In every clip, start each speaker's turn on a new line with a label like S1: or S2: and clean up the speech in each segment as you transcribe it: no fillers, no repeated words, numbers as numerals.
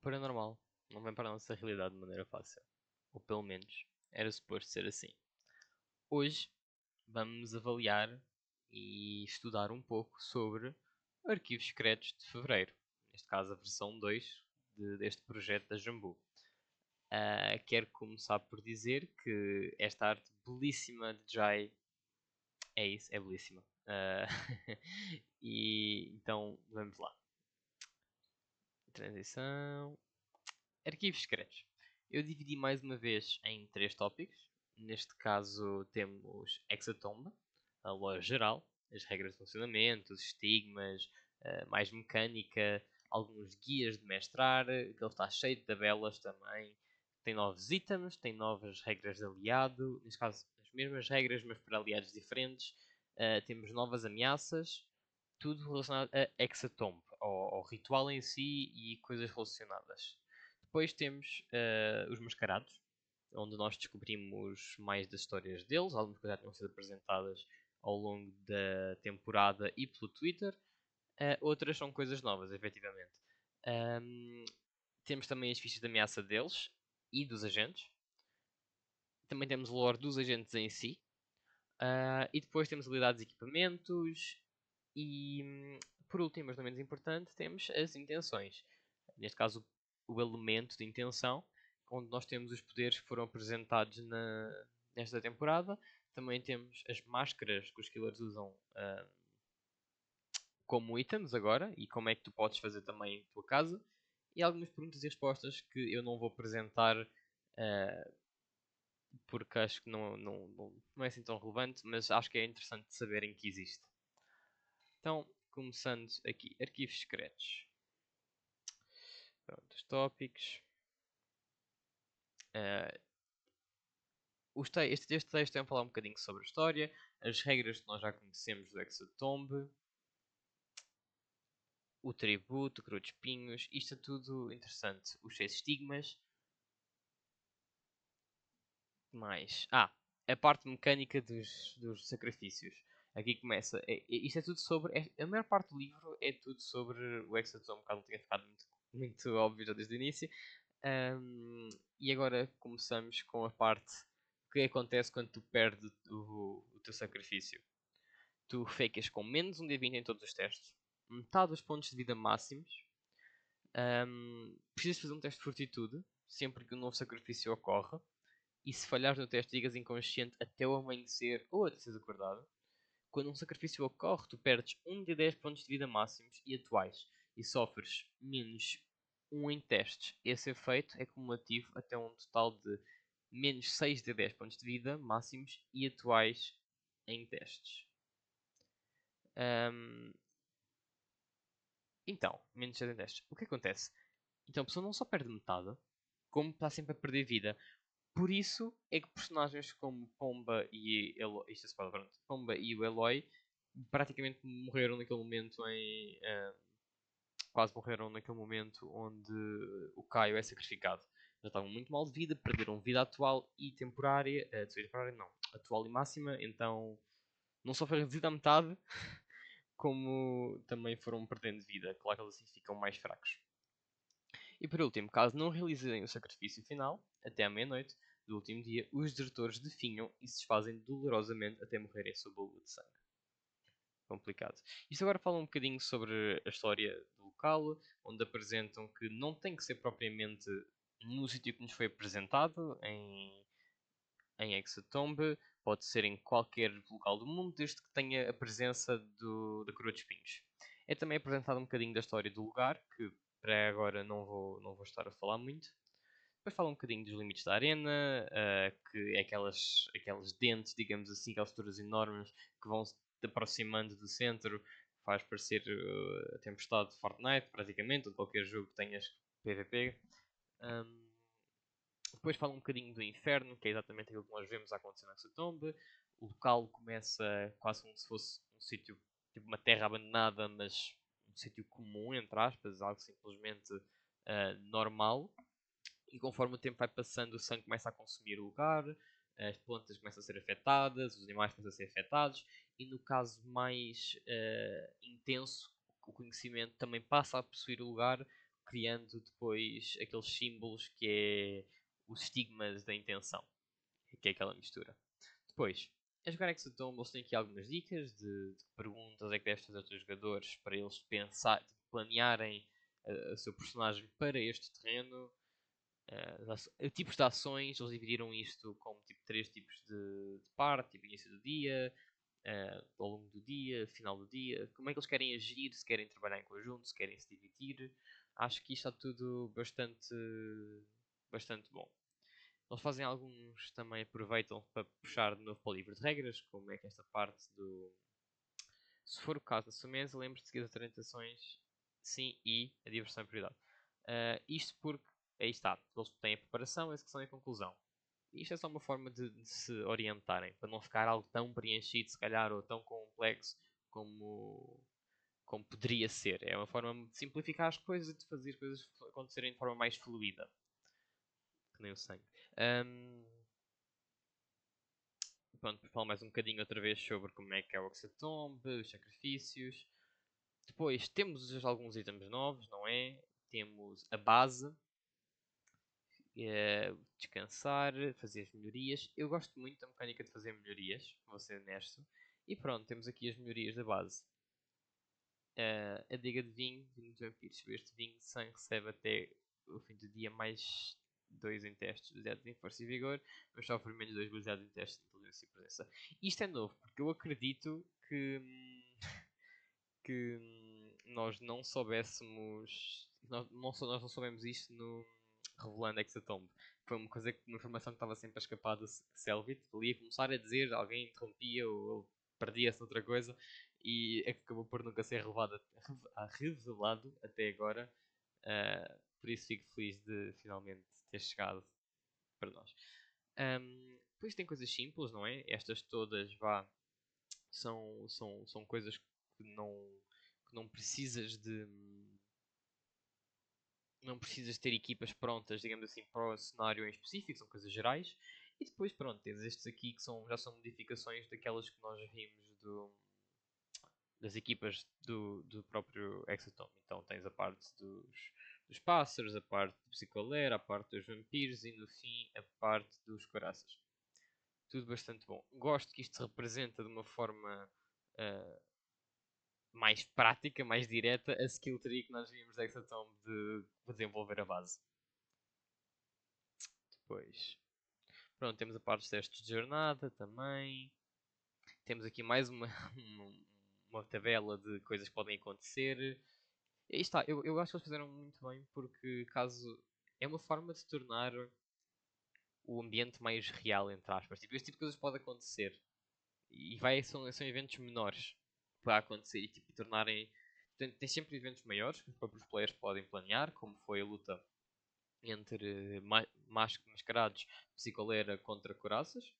S1: paranormal não vem para a nossa realidade de maneira fácil. Ou pelo menos era suposto ser assim. Hoje vamos avaliar e estudar um pouco sobre arquivos secretos de Fevereiro. Neste caso a versão 2 deste projeto da Jambu. Quero começar por dizer que esta arte belíssima de Jai é isso, é belíssima. E então vamos lá. Transição. Arquivos secretos. Eu dividi mais uma vez em 3 tópicos. Neste caso temos Hexatomb, a lore geral, as regras de funcionamento, os estigmas, mais mecânica, alguns guias de mestrar, que ele está cheio de tabelas também. Tem novos itens, tem novas regras de aliado, neste caso as mesmas regras, mas para aliados diferentes. Temos novas ameaças, tudo relacionado a Hexatomb, ao ritual em si e coisas relacionadas. Depois temos os mascarados, onde nós descobrimos mais das histórias deles, algumas coisas já tinham sido apresentadas ao longo da temporada e pelo Twitter, outras são coisas novas, efetivamente. Temos também as fichas de ameaça deles e dos agentes. Também temos o lore dos agentes em si. E depois temos habilidades e equipamentos. E por último, mas não menos importante, temos as intenções. Neste caso, o elemento de intenção, onde nós temos os poderes que foram apresentados nesta temporada. Também temos as máscaras que os killers usam como itens agora, e como é que tu podes fazer também em tua casa. E algumas perguntas e respostas que eu não vou apresentar porque acho que não é assim tão relevante, mas acho que é interessante saberem que existe. Então, começando aqui, arquivos secretos. Pronto, os tópicos. Este texto tem a falar um bocadinho sobre a história, as regras que nós já conhecemos do Hexatomb, o tributo, o coroa de espinhos, isto é tudo interessante. Os 6 estigmas. Mais. A parte mecânica dos sacrifícios. Aqui começa. Isto é tudo sobre. A maior parte do livro é tudo sobre o Hexatomb, caso não tenha ficado muito óbvio já desde o início. E agora começamos com a parte. O que acontece quando tu perdes o teu sacrifício? Tu ficas com menos um D20 em todos os testes, metade dos pontos de vida máximos. Precisas fazer um teste de fortitude sempre que um novo sacrifício ocorre. E se falhares no teste, digas inconsciente até o amanhecer ou até seres acordado. Quando um sacrifício ocorre, tu perdes 1 de 10 pontos de vida máximos e atuais e sofres menos 1 em testes. Esse efeito é cumulativo até um total de menos 6 de 10 pontos de vida máximos e atuais em testes. Então, menos 6 em testes. O que acontece? Então a pessoa não só perde metade, como está sempre a perder vida. Por isso é que personagens como Pomba e Eloy, isto é spoiler, pronto, Pomba e o Eloy praticamente morreram naquele momento quase morreram naquele momento onde o Caio é sacrificado. Já estavam muito mal de vida, perderam vida atual e temporária, temporária não, atual e máxima, então não só foi reduzida a metade, como também foram perdendo vida. Claro que eles assim ficam mais fracos. E por último, caso não realizem o sacrifício final, até à meia-noite do último dia, os desertores definham e se desfazem dolorosamente até morrerem sob a lua de sangue. Complicado. Isto agora fala um bocadinho sobre a história do local, onde apresentam que não tem que ser propriamente no sítio que nos foi apresentado, em Hexatomb, pode ser em qualquer local do mundo, desde que tenha a presença da Coroa de Espinhos. É também apresentado um bocadinho da história do lugar, que para agora não vou estar a falar muito. Depois fala um bocadinho dos limites da arena, que é aquelas dentes, digamos assim, aquelas estruturas enormes que vão se aproximando do centro, faz parecer a tempestade de Fortnite, praticamente, ou de qualquer jogo que tenhas PVP. Depois fala um bocadinho do inferno, que é exatamente aquilo que nós vemos acontecer na Hexatomb. O local começa quase como se fosse um sítio, tipo uma terra abandonada, mas um sítio comum, entre aspas, algo simplesmente normal. E conforme o tempo vai passando, o sangue começa a consumir o lugar, as plantas começam a ser afetadas, os animais começam a ser afetados, e no caso mais intenso, o conhecimento também passa a possuir o lugar, criando depois aqueles símbolos que é os estigmas da intenção, que é aquela mistura. Depois, a jogar Hexatomb, eles têm aqui algumas dicas de perguntas é que deves fazer aos teus jogadores para eles pensar, planearem o seu personagem para este terreno. Tipos de ações, eles dividiram isto como tipo 3 tipos de parte, tipo início do dia, ao longo do dia, final do dia, como é que eles querem agir, se querem trabalhar em conjunto, se querem se dividir. Acho que isto está tudo bastante bom. Eles fazem alguns, também aproveitam para puxar de novo para o livro de regras, como é que esta parte do... Se for o caso da sua mesa, lembre-se de seguir as orientações, sim, e a diversão é prioridade. Isto porque, aí está, eles têm a preparação, a execução e a conclusão. Isto é só uma forma de se orientarem, para não ficar algo tão preenchido, se calhar, ou tão complexo como poderia ser. É uma forma de simplificar as coisas e de fazer as coisas acontecerem de forma mais fluida. Que nem o sangue. Pronto, falo mais um bocadinho outra vez sobre como é que é o Hexatomb, os sacrifícios. Depois temos alguns itens novos, não é? Temos a base, descansar, fazer as melhorias. Eu gosto muito da mecânica de fazer melhorias, vou ser honesto. E pronto, temos aqui as melhorias da base. A adega de vinho, vinho dos vampiros. Este vinho de sangue recebe até o fim do dia mais 2 em testes baseados em força e vigor, mas sofre menos 2 baseados em testes de inteligência e presença. Isto é novo, porque eu acredito que nós não soubéssemos. Nós não soubemos isto no Revelando Hexatomb. Foi uma informação que estava sempre a escapar do Selvit. Ele ia começar a dizer, alguém interrompia ou perdia-se noutra coisa e acabou por nunca ser revelado até agora. Por isso fico feliz de finalmente ter chegado para nós. Depois tem coisas simples, não é? Estas todas são coisas que não precisas de. Não precisas ter equipas prontas, digamos assim, para o cenário em específico, são coisas gerais. E depois, pronto, tens estes aqui que já são modificações daquelas que nós vimos das equipas do próprio Hexatom. Então tens a parte dos pássaros, a parte do psicolera, a parte dos vampiros e no fim a parte dos coraças. Tudo bastante bom. Gosto que isto se representa de uma forma mais prática, mais direta, a skill tree que nós vimos da Hexatom de desenvolver a base. Depois, pronto, temos a parte dos testes de jornada também. Temos aqui mais uma tabela de coisas que podem acontecer. E aí está, eu acho que eles fizeram muito bem porque caso é uma forma de tornar o ambiente mais real, entre aspas. Tipo, este tipo de coisas pode acontecer. E são eventos menores para acontecer e tipo, tornarem. Tem sempre eventos maiores que os próprios players podem planear, como foi a luta entre mascarados, psicolera contra coraças.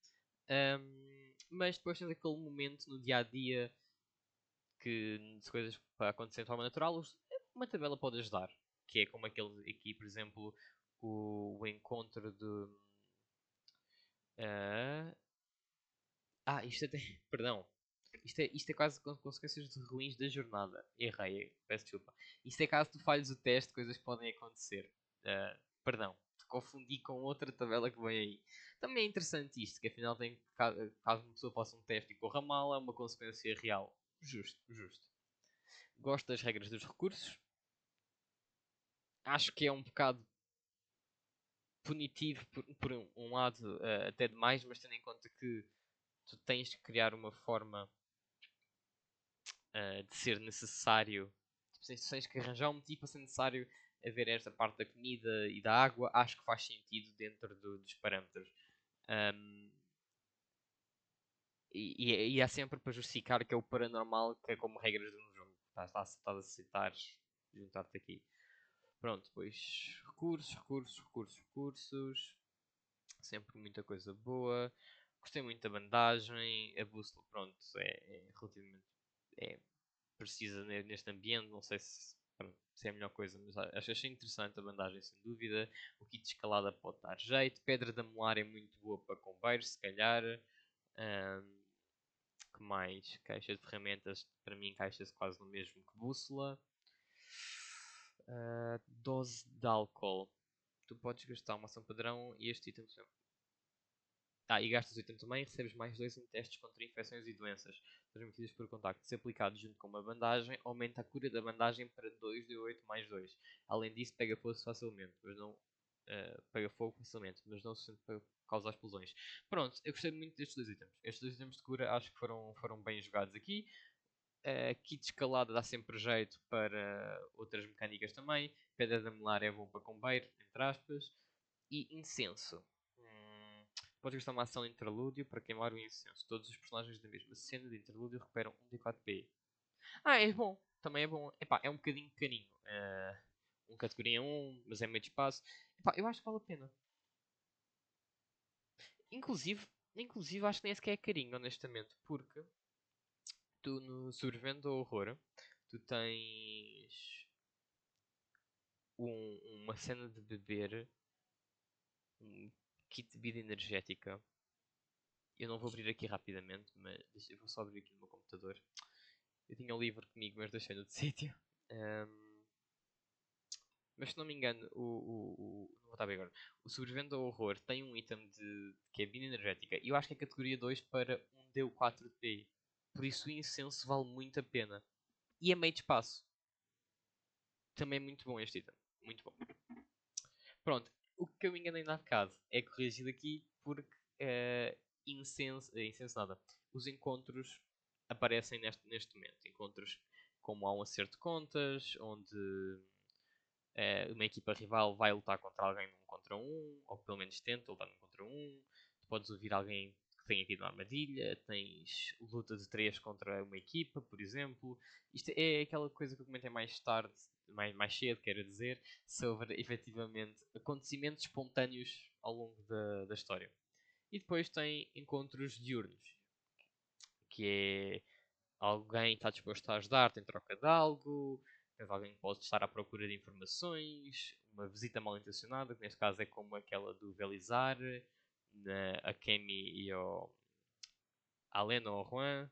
S1: Mas depois tens aquele momento no dia a dia que se coisas para acontecer de forma natural, uma tabela pode ajudar. Que é como aquele aqui, por exemplo, o encontro de. Uh, isto até. Perdão. Isto é quase consequências de ruins da jornada. Errei, peço desculpa. Isto é caso tu falhes o teste, coisas podem acontecer. Perdão, te confundi com outra tabela que vem aí. Também é interessante isto, que afinal tem caso uma pessoa faça um teste e corra mal, é uma consequência real. Justo, justo. Gosto das regras dos recursos. Acho que é um bocado punitivo por um lado, até demais, mas tendo em conta que tu tens que criar uma forma de ser necessário, tipo, tens que arranjar um motivo para ser necessário haver esta parte da comida e da água, acho que faz sentido dentro dos parâmetros. Um, e há sempre para justificar que é o paranormal, que é como regras de um jogo. Estás a citar, juntar-te aqui. Pronto, depois recursos. Sempre muita coisa boa. Gostei muito da bandagem. A bússola, pronto, é relativamente é precisa neste ambiente. Não sei se é a melhor coisa, mas achei interessante a bandagem, sem dúvida. O kit de escalada pode dar jeito. Pedra da molar é muito boa para combeiros, se calhar. Que mais? Caixa de ferramentas, para mim, encaixa-se quase no mesmo que bússola. Dose de álcool. Tu podes gastar uma ação padrão e este item sempre. E gastas o item também e recebes mais 2 em testes contra infecções e doenças transmitidas por contacto. Se aplicado junto com uma bandagem, aumenta a cura da bandagem para 2d8 mais 2. Além disso, pega fogo facilmente, mas não pega fogo facilmente, mas não se para causar explosões. Pronto, eu gostei muito destes dois itens. Estes dois itens de cura acho que foram bem jogados aqui. Kit de escalada dá sempre jeito para outras mecânicas também. Pedra de amelar é bom para combeiro, entre aspas. E incenso. Podes gastar uma ação de interlúdio para queimar o incenso. Todos os personagens da mesma cena de interlúdio recuperam 1d4p. É bom. Também é bom. Epá, é um bocadinho carinho. Um categoria 1, mas é meio de espaço. Epá, eu acho que vale a pena. Inclusive, inclusive acho que nem sequer é carinho, honestamente. Porque tu no Sobrevivendo ao Horror, tu tens uma cena de beber um kit de bebida energética. Eu não vou abrir aqui rapidamente, mas eu vou só abrir aqui no meu computador. Eu tinha o livro comigo, mas deixei-no de sítio. Mas se não me engano, não vou estar a ver agora. O Sobrevivendo ao Horror tem um item que é bebida energética. E eu acho que é categoria 2 para um D4P. Por isso o incenso vale muito a pena. E é meio de espaço. Também é muito bom este item. Muito bom. Pronto. O que eu me enganei na bocado é corrigido aqui porque incenso nada. Os encontros aparecem neste momento. Encontros como há um acerto de contas, onde uma equipa rival vai lutar contra alguém num contra um, ou pelo menos tenta lutar num contra um. Tu podes ouvir alguém que tenha caído na armadilha, tens luta de 3 contra uma equipa, por exemplo. Isto é aquela coisa que eu comentei mais tarde, mais cedo, quero dizer, sobre efetivamente acontecimentos espontâneos ao longo da história. E depois tem encontros diurnos, que é alguém está disposto a ajudar-te em troca de algo, tens alguém que pode estar à procura de informações, uma visita mal intencionada, que neste caso é como aquela do Velizar, a Kemi e ao Aleno ou ao Juan.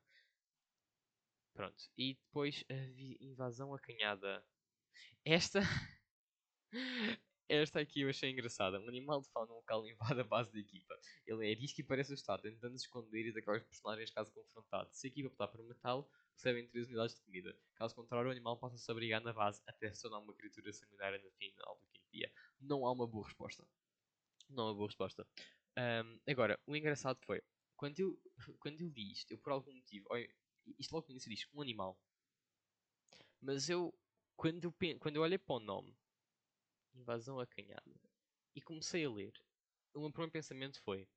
S1: Pronto. E depois a invasão acanhada. Esta. Esta aqui eu achei engraçada. Um animal de fauna local invade a base da equipa. Ele é arisco e parece assustado, tentando se esconder e atacar os personagens caso confrontado. Se a equipa optar por matá-lo, recebem 3 unidades de comida. Caso contrário, o animal passa-se a abrigar na base até se tornar uma criatura sanguinária no final do quinto dia. Não há uma boa resposta. Não há uma boa resposta. Agora, o engraçado foi, quando eu, quando eu li isto, eu por algum motivo, olha, isto logo no início diz um animal, mas quando eu olhei para o nome, invasão acanhada, e comecei a ler, o meu primeiro pensamento foi,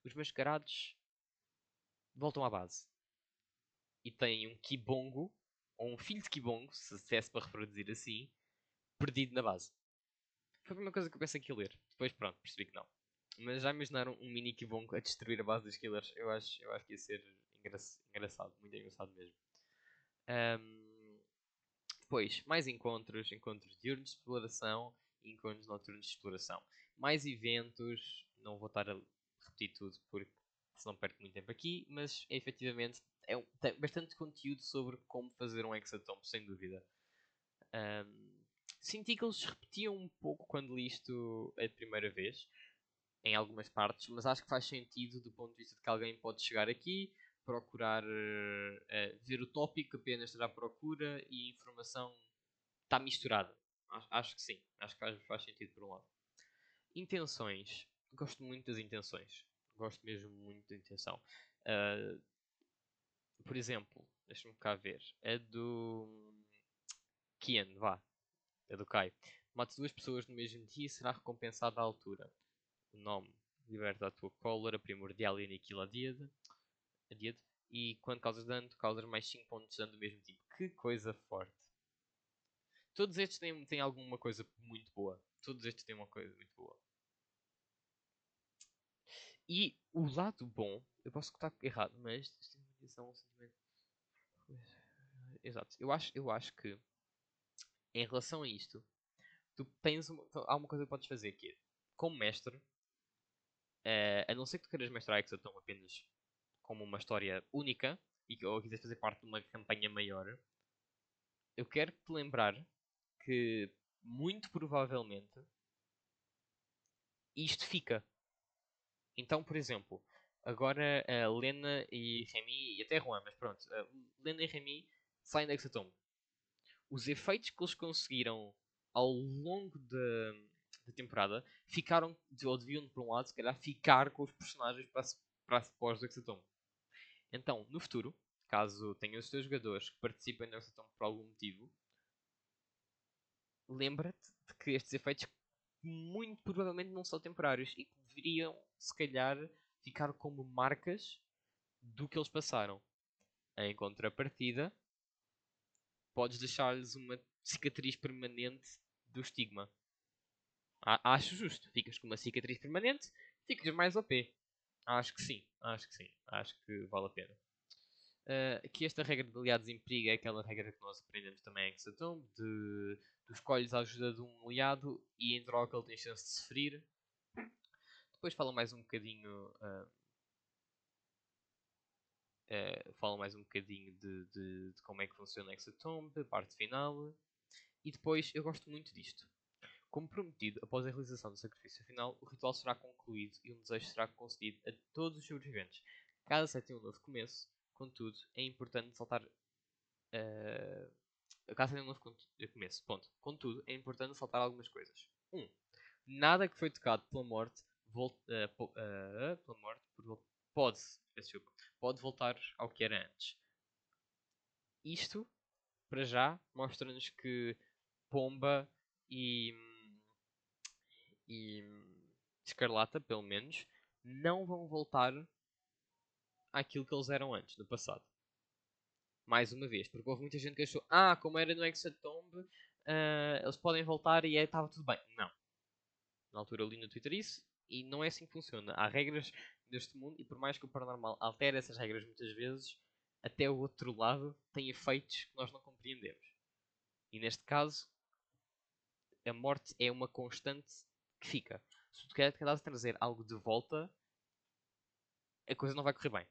S1: os mascarados voltam à base, e têm um kibongo, ou um filho de kibongo, se desse para reproduzir assim, perdido na base. Foi a primeira coisa que eu pensei aqui a ler. Depois, pronto, percebi que não. Mas já imaginaram um mini kibongo a destruir a base dos killers? Eu acho que ia ser engraçado, muito engraçado mesmo. Depois, mais encontros diurnos de exploração e encontros noturnos de exploração. Mais eventos, não vou estar a repetir tudo porque senão perco muito tempo aqui, mas efetivamente tem bastante conteúdo sobre como fazer um hexatomb, sem dúvida. Senti que eles repetiam um pouco quando li isto a primeira vez, em algumas partes, mas acho que faz sentido do ponto de vista de que alguém pode chegar aqui, procurar ver o tópico, apenas estar à procura e a informação está misturada. Acho que sim, acho que faz sentido por um lado. Intenções, gosto muito das intenções, gosto mesmo muito da intenção. Uh, por exemplo, deixa-me cá ver, a do Kian, vá, a do Kai. Mate 2 pessoas no mesmo dia e será recompensado à altura. O nome liberta a tua cólera primordial e aniquila a díade. E quando causas dano, tu causas mais 5 pontos de dano do mesmo tipo. Que coisa forte. Todos estes têm alguma coisa muito boa. Todos estes têm uma coisa muito boa. E o lado bom, eu posso estar errado, mas são um sentimento. Exato. Eu acho que em relação a isto, tu tens há uma coisa que podes fazer que é, como mestre, a não ser que tu queiras mestrar Hexatom apenas como uma história única ou quiseres fazer parte de uma campanha maior, eu quero te lembrar que, muito provavelmente, isto fica. Então, por exemplo, agora a Lena e Remy, e até Juan, mas pronto, a Lena e Remy saem da Hexatomb. Os efeitos que eles conseguiram ao longo da temporada ficaram, ou deviam por um lado, se calhar, ficar com os personagens para pós do Hexatomb. Então, no futuro, caso tenhas os teus jogadores que participem do Hexatomb por algum motivo, lembra-te de que estes efeitos muito provavelmente não são temporários e que deveriam, se calhar, ficar como marcas do que eles passaram. Em contrapartida, podes deixar-lhes uma cicatriz permanente do estigma. Acho justo. Ficas com uma cicatriz permanente, ficas mais OP. Acho que sim, acho que sim. Acho que vale a pena. Que esta regra de aliados em perigo é aquela regra que nós aprendemos também em Hexatomb, de tu escolhes a ajuda de um aliado e em troca ele tem chance de se ferir. Depois fala mais um bocadinho fala mais um bocadinho de como é que funciona a Hexatomb, a parte final. E depois eu gosto muito disto. Como prometido, após a realização do sacrifício final, o ritual será concluído e um desejo será concedido a todos os sobreviventes. Cada set tem um novo começo, contudo, é importante saltar. Cada set tem um novo começo, ponto. Contudo, é importante saltar algumas coisas. 1. Nada que foi tocado pela morte, pela morte pode, pode voltar ao que era antes. Isto, para já, mostra-nos que Pomba e Escarlata, pelo menos, não vão voltar àquilo que eles eram antes, no passado. Mais uma vez, porque houve muita gente que achou, como era no Hexatomb, eles podem voltar e estava tudo bem. Não. Na altura eu li no Twitter isso, e não é assim que funciona. Há regras deste mundo, e por mais que o paranormal altere essas regras muitas vezes, até o outro lado tem efeitos que nós não compreendemos. E neste caso, a morte é uma constante que fica. Se tu queres trazer algo de volta, a coisa não vai correr bem.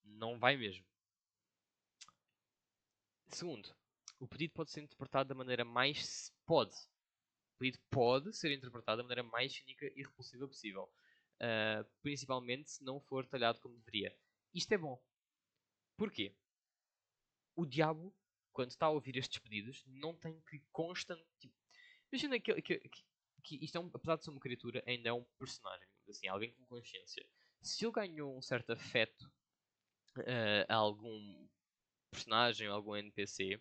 S1: Não vai mesmo. Segundo, o pedido pode ser interpretado da maneira mais. Pode. O pedido pode ser interpretado da maneira mais cínica e repulsiva possível. Principalmente se não for talhado como deveria. Isto é bom. Porquê? O diabo, quando está a ouvir estes pedidos, não tem que constante. Tipo, imagina que isto é apesar de ser uma criatura, ainda é um personagem. Assim, alguém com consciência. Se ele ganhou um certo afeto a algum personagem ou algum NPC,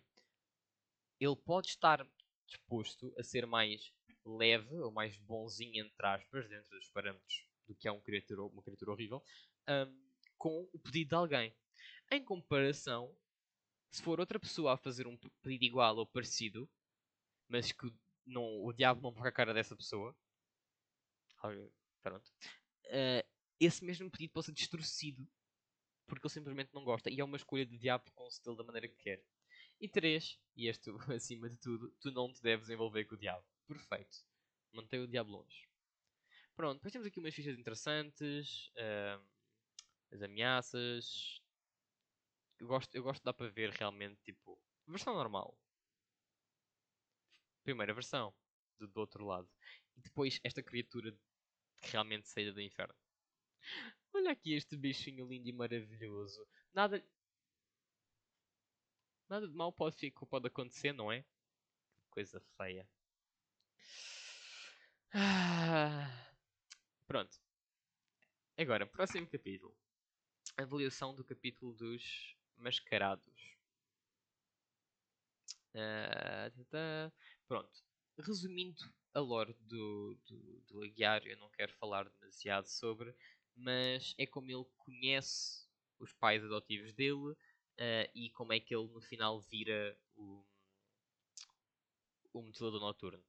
S1: ele pode estar disposto a ser mais leve ou mais bonzinho, entre aspas, dentro dos parâmetros do que é uma criatura horrível, com o pedido de alguém. Em comparação, se for outra pessoa a fazer um pedido igual ou parecido, mas que o diabo não põe a cara dessa pessoa, pronto, esse mesmo pedido pode ser distorcido porque ele simplesmente não gosta e é uma escolha do diabo concedê-lo da maneira que quer. E 3, e este acima de tudo, tu não te deves envolver com o diabo. Perfeito. Mantém o diabo longe. Pronto, depois temos aqui umas fichas interessantes. As ameaças. Eu gosto de dar para ver realmente, tipo, versão normal. Primeira versão, do outro lado. E depois esta criatura que realmente saída do inferno. Olha aqui este bichinho lindo e maravilhoso. Nada, nada de mal pode acontecer, não é? Coisa feia. Pronto. Agora, próximo capítulo. Avaliação do capítulo dos mascarados. Pronto. Resumindo a lore do Aguiar, eu não quero falar demasiado sobre, mas é como ele conhece os pais adotivos dele e como é que ele no final vira o Mutilador Noturno.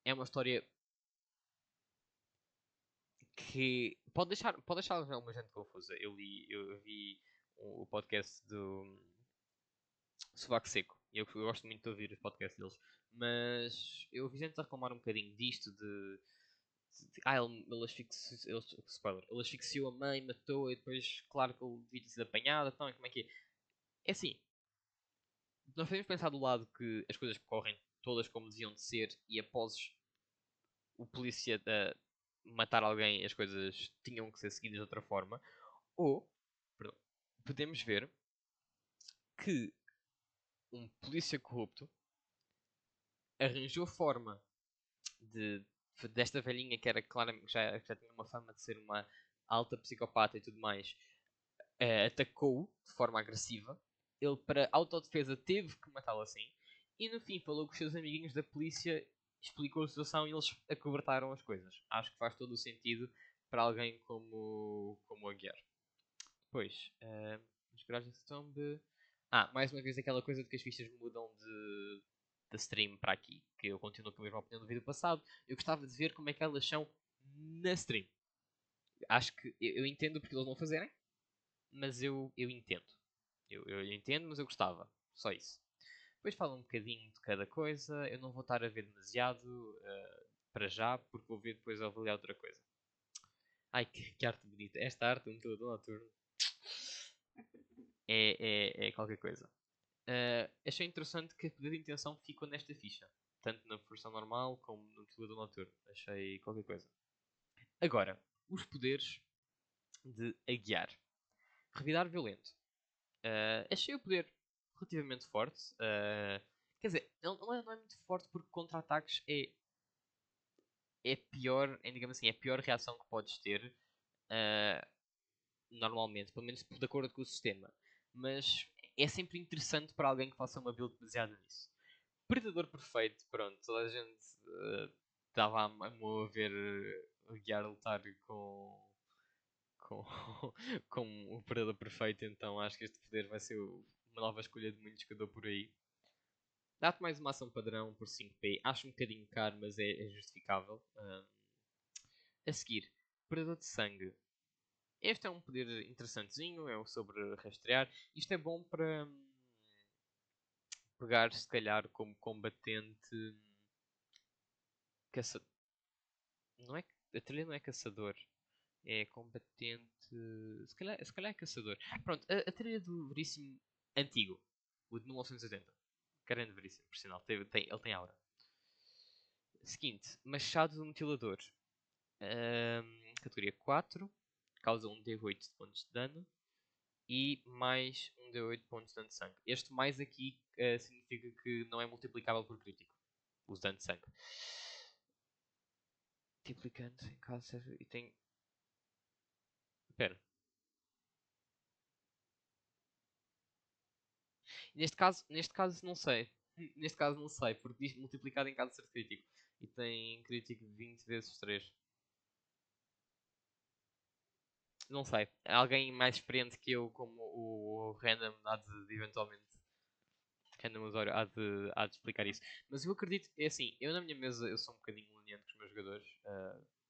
S1: É uma história que pode deixar alguma gente confusa. Eu vi o podcast do Sovaco Seco. Eu gosto muito de ouvir os podcasts deles. Mas eu vi gente a reclamar um bocadinho disto ele asfixiou, spoiler, ele asfixiou a mãe, matou e depois, claro que ele devia ter sido apanhado. Então, como é que é? É assim, nós podemos pensar do lado que as coisas correm todas como deviam de ser e após o polícia matar alguém as coisas tinham que ser seguidas de outra forma. Ou, perdão, podemos ver que um polícia corrupto arranjou forma de, desta velhinha que era claramente já tinha uma fama de ser uma alta psicopata e tudo mais, atacou de forma agressiva. Ele, para autodefesa, teve que matá-la assim. E no fim, falou com os seus amiguinhos da polícia, explicou a situação e eles acobertaram as coisas. Acho que faz todo o sentido para alguém como a Guiar. Depois, os garagens estão de. Mais uma vez aquela coisa de que as fichas mudam de stream para aqui. Que eu continuo com a mesma opinião do vídeo passado. Eu gostava de ver como é que elas são na stream. Acho que eu entendo porque eles não fazerem, mas eu entendo. Eu entendo, mas eu gostava. Só isso. Depois fala um bocadinho de cada coisa. Eu não vou estar a ver demasiado para já, porque vou ver depois a avaliar outra coisa. Ai, que arte bonita. Esta arte, um todo noturno, é qualquer coisa. Achei interessante que a poder de intenção ficou nesta ficha. Tanto na versão normal como no ventilador noturno. Achei qualquer coisa. Agora, os poderes de aguiar. Revidar violento. Achei o poder relativamente forte. Quer dizer, não é muito forte porque contra-ataques é pior, digamos assim, é a pior reação que podes ter normalmente, pelo menos de acordo com o sistema. Mas é sempre interessante para alguém que faça uma build baseada nisso. Predador perfeito, pronto, toda a gente estava a ver o Guiar lutar com, com o Predador perfeito, então acho que este poder vai ser uma nova escolha de muito jogador por aí. Dá-te mais uma ação padrão por 5p, acho um bocadinho caro, mas é justificável. A seguir, Predador de Sangue. Este é um poder interessantezinho, é sobre rastrear. Isto é bom para pegar, se calhar, como combatente. Caça... Não é, a trilha não é caçador, é combatente. Se calhar é caçador. Pronto, a trilha do Veríssimo antigo, o de 1980. Grande Veríssimo, por sinal, ele tem aura. Seguinte, Machado do Mutilador. Categoria 4, causa 1d8 de pontos de dano e mais 1d8 pontos de dano de sangue. Este mais aqui significa que não é multiplicável por crítico, os dano de sangue. Multiplicando em caso seja. E tem. Espera. Neste caso não sei. Neste caso não sei, porque diz multiplicado em caso de ser crítico. E tem crítico 20 vezes 3. Não sei. Alguém mais experiente que eu, como o Random, há de eventualmente. Random usuário há de explicar isso. Mas eu acredito, é assim, eu na minha mesa eu sou um bocadinho leniente com os meus jogadores.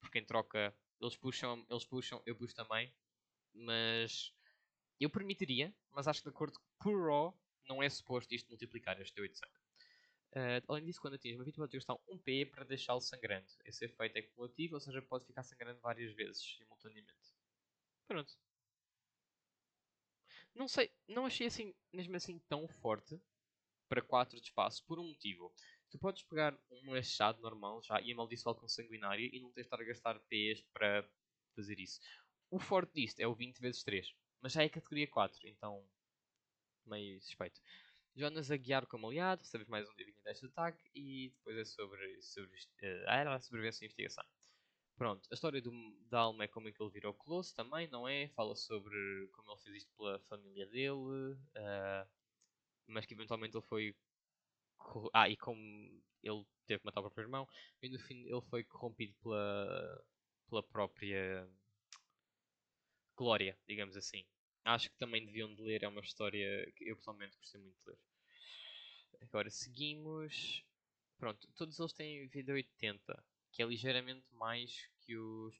S1: Porque em troca eles puxam, eu puxo também. Mas eu permitiria, mas acho que de acordo por Raw, não é suposto isto multiplicar este 8 de sangue. Além disso, quando atinge uma vítima, pode gastar 1 P para deixá-lo sangrando. Esse efeito é cumulativo, ou seja, pode ficar sangrando várias vezes simultaneamente. Pronto. Não sei, não achei assim, mesmo assim tão forte para 4 de espaço, por um motivo. Tu podes pegar um machado normal já e amaldiçoá-lo com sanguinária e não tens de estar a gastar Ps para fazer isso. O forte disto é o 20 vezes 3, mas já é categoria 4, então meio suspeito. Jonas a guiar como aliado, recebes mais um D20 de ataque e depois é sobre sobrevivência e investigação. Pronto, a história da alma é como é que ele virou Colosso também, não é? Fala sobre como ele fez isto pela família dele, mas que eventualmente ele foi. E como ele teve que matar o próprio irmão, e no fim ele foi corrompido pela própria glória, digamos assim. Acho que também deviam de ler, é uma história que eu pessoalmente gostei muito de ler. Agora seguimos. Pronto, todos eles têm vida 80, que é ligeiramente mais que os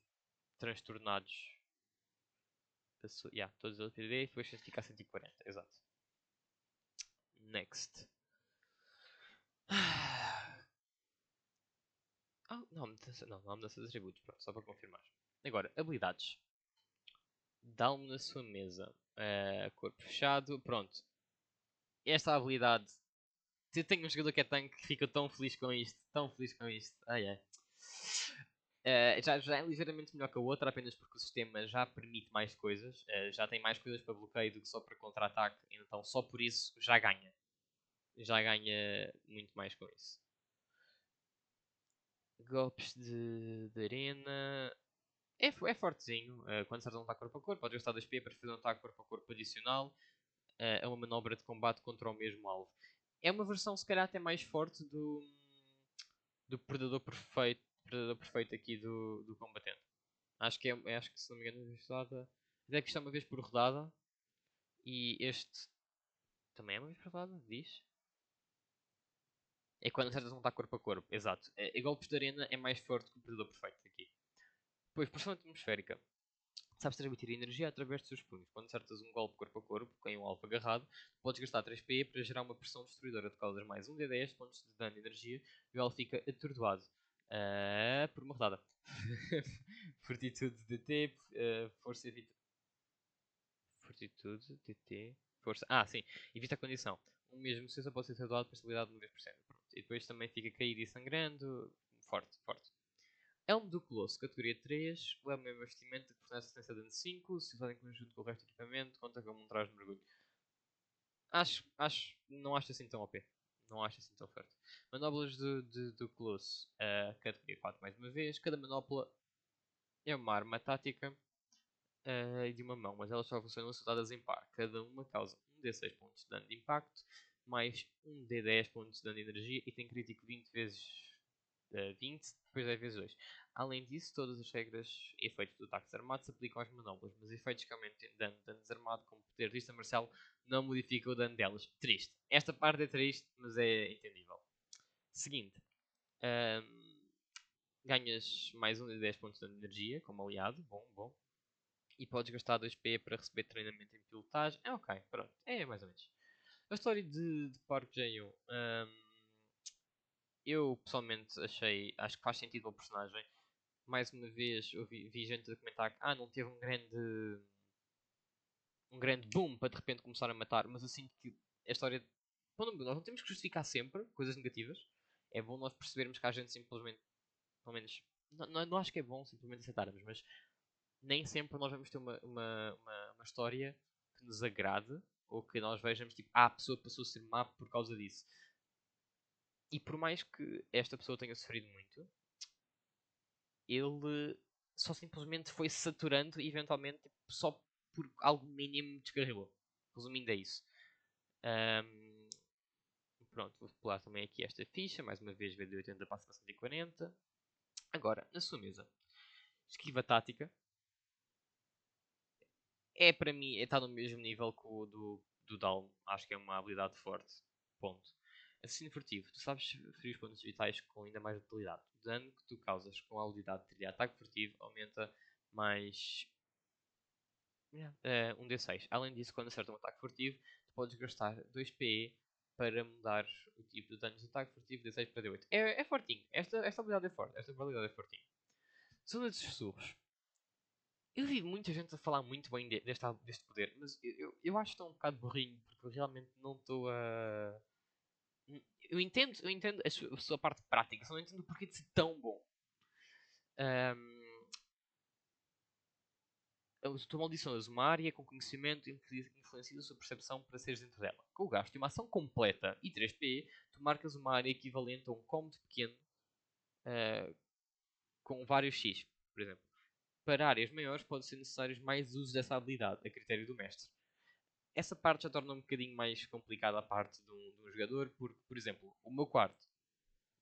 S1: transtornados. Todos eles vida e depois ficar 140, exato. Next. Não há mudança de atributos, pronto, só para confirmar. Agora, habilidades. Dá-me na sua mesa. Corpo fechado, pronto. Esta habilidade Eu tenho um jogador que é tanque que fica tão feliz com isto, tão feliz com isto. Ai ai. Já é ligeiramente melhor que a outra, apenas porque o sistema já permite mais coisas, já tem mais coisas para bloqueio do que só para contra-ataque, então só por isso já ganha. Já ganha muito mais com isso. Golpes de arena. É fortezinho. Quando acerta um ataque corpo a corpo, pode gastar 2 P para fazer um ataque corpo a corpo adicional. É uma manobra de combate contra o mesmo alvo. É uma versão, se calhar, até mais forte do predador perfeito aqui do combatente. Acho que se não me engano, até que isto é uma vez por rodada. E este também é uma vez por rodada, diz? É quando acertas um ataque corpo a corpo, exato. E golpes de arena é mais forte que o predador perfeito aqui. Depois, pressão atmosférica. Sabes transmitir energia através dos seus punhos. Quando acertas um golpe corpo a corpo, com um alvo agarrado, podes gastar 3 PE para gerar uma pressão destruidora de causas mais 1 d 10 pontos de dano de energia e o alvo fica atordoado. Por uma rodada. Fortitude DT, força evita. Fortitude DT. Força. Ah, sim. Evita a condição. O mesmo se pode ser atordoado por estabilidade de 90%. Pronto. E depois também fica caído e sangrando. Forte, forte. Elmo do Colosso, categoria 3. O elmo é um investimento que fornece assistência de dano 5. Se usado em conjunto com o resto do equipamento, conta como um traje de mergulho. Não acho assim tão OP. Não acho assim tão forte. Manobras do Colosso, categoria 4 mais uma vez. Cada manopla é uma arma tática de uma mão, mas elas só funcionam se usadas em par. Cada uma causa 1d6 pontos de dano de impacto, mais 1d10 pontos de dano de energia e tem crítico 20 vezes 20, depois 10 vezes 2. Além disso, todas as regras e efeitos do ataque desarmado se aplicam às manobras, mas efeitos que aumentem dano desarmado, como poder vista marcial, não modificam o dano delas. Triste. Esta parte é triste, mas é entendível. Seguinte. Ganhas mais 1d10 pontos de dano de energia, como aliado. Bom, bom. E podes gastar 2 P para receber treinamento em pilotagem. É ok, pronto. É mais ou menos. A história de Park Jae-yoon. Eu pessoalmente acho que faz sentido o personagem. Mais uma vez eu vi gente a comentar que não teve um grande boom para de repente começar a matar, mas eu sinto que a história. Bom, nós não temos que justificar sempre coisas negativas. É bom nós percebermos que a gente simplesmente, pelo menos, não acho que é bom simplesmente aceitarmos, mas nem sempre nós vamos ter uma história que nos agrade ou que nós vejamos tipo, a pessoa passou a ser má por causa disso. E por mais que esta pessoa tenha sofrido muito, ele só simplesmente foi saturando e eventualmente tipo, só por algo mínimo descarrilou. Resumindo, é isso. Pronto, vou pular também aqui esta ficha. Mais uma vez, VD80 passa a 140. Agora, na sua mesa, esquiva tática. É para mim, está no mesmo nível que o do Dalm. Acho que é uma habilidade forte. Ponto. Assassino furtivo. Tu sabes ferir os pontos vitais com ainda mais utilidade. O dano que tu causas com a habilidade de ataque furtivo aumenta mais 1d6. Além disso, quando acerta um ataque furtivo, tu podes gastar 2 PE para mudar o tipo de danos de ataque furtivo de 6 para D8. É fortinho. Esta habilidade é forte. Esta habilidade é fortinha. Zona de sussurros. Eu vi muita gente a falar muito bem deste poder, mas eu acho que estou um bocado burrinho, porque eu realmente não estou a. Eu entendo a sua parte prática, só não entendo o porquê de ser tão bom. Tu maldições uma área com conhecimento influencia a sua percepção para seres dentro dela. Com o gasto de uma ação completa e 3P, tu marcas uma área equivalente a um cômodo pequeno com vários X, por exemplo. Para áreas maiores, pode ser necessários mais usos dessa habilidade, a critério do mestre. Essa parte já torna um bocadinho mais complicada a parte de um jogador, porque, por exemplo, o meu quarto,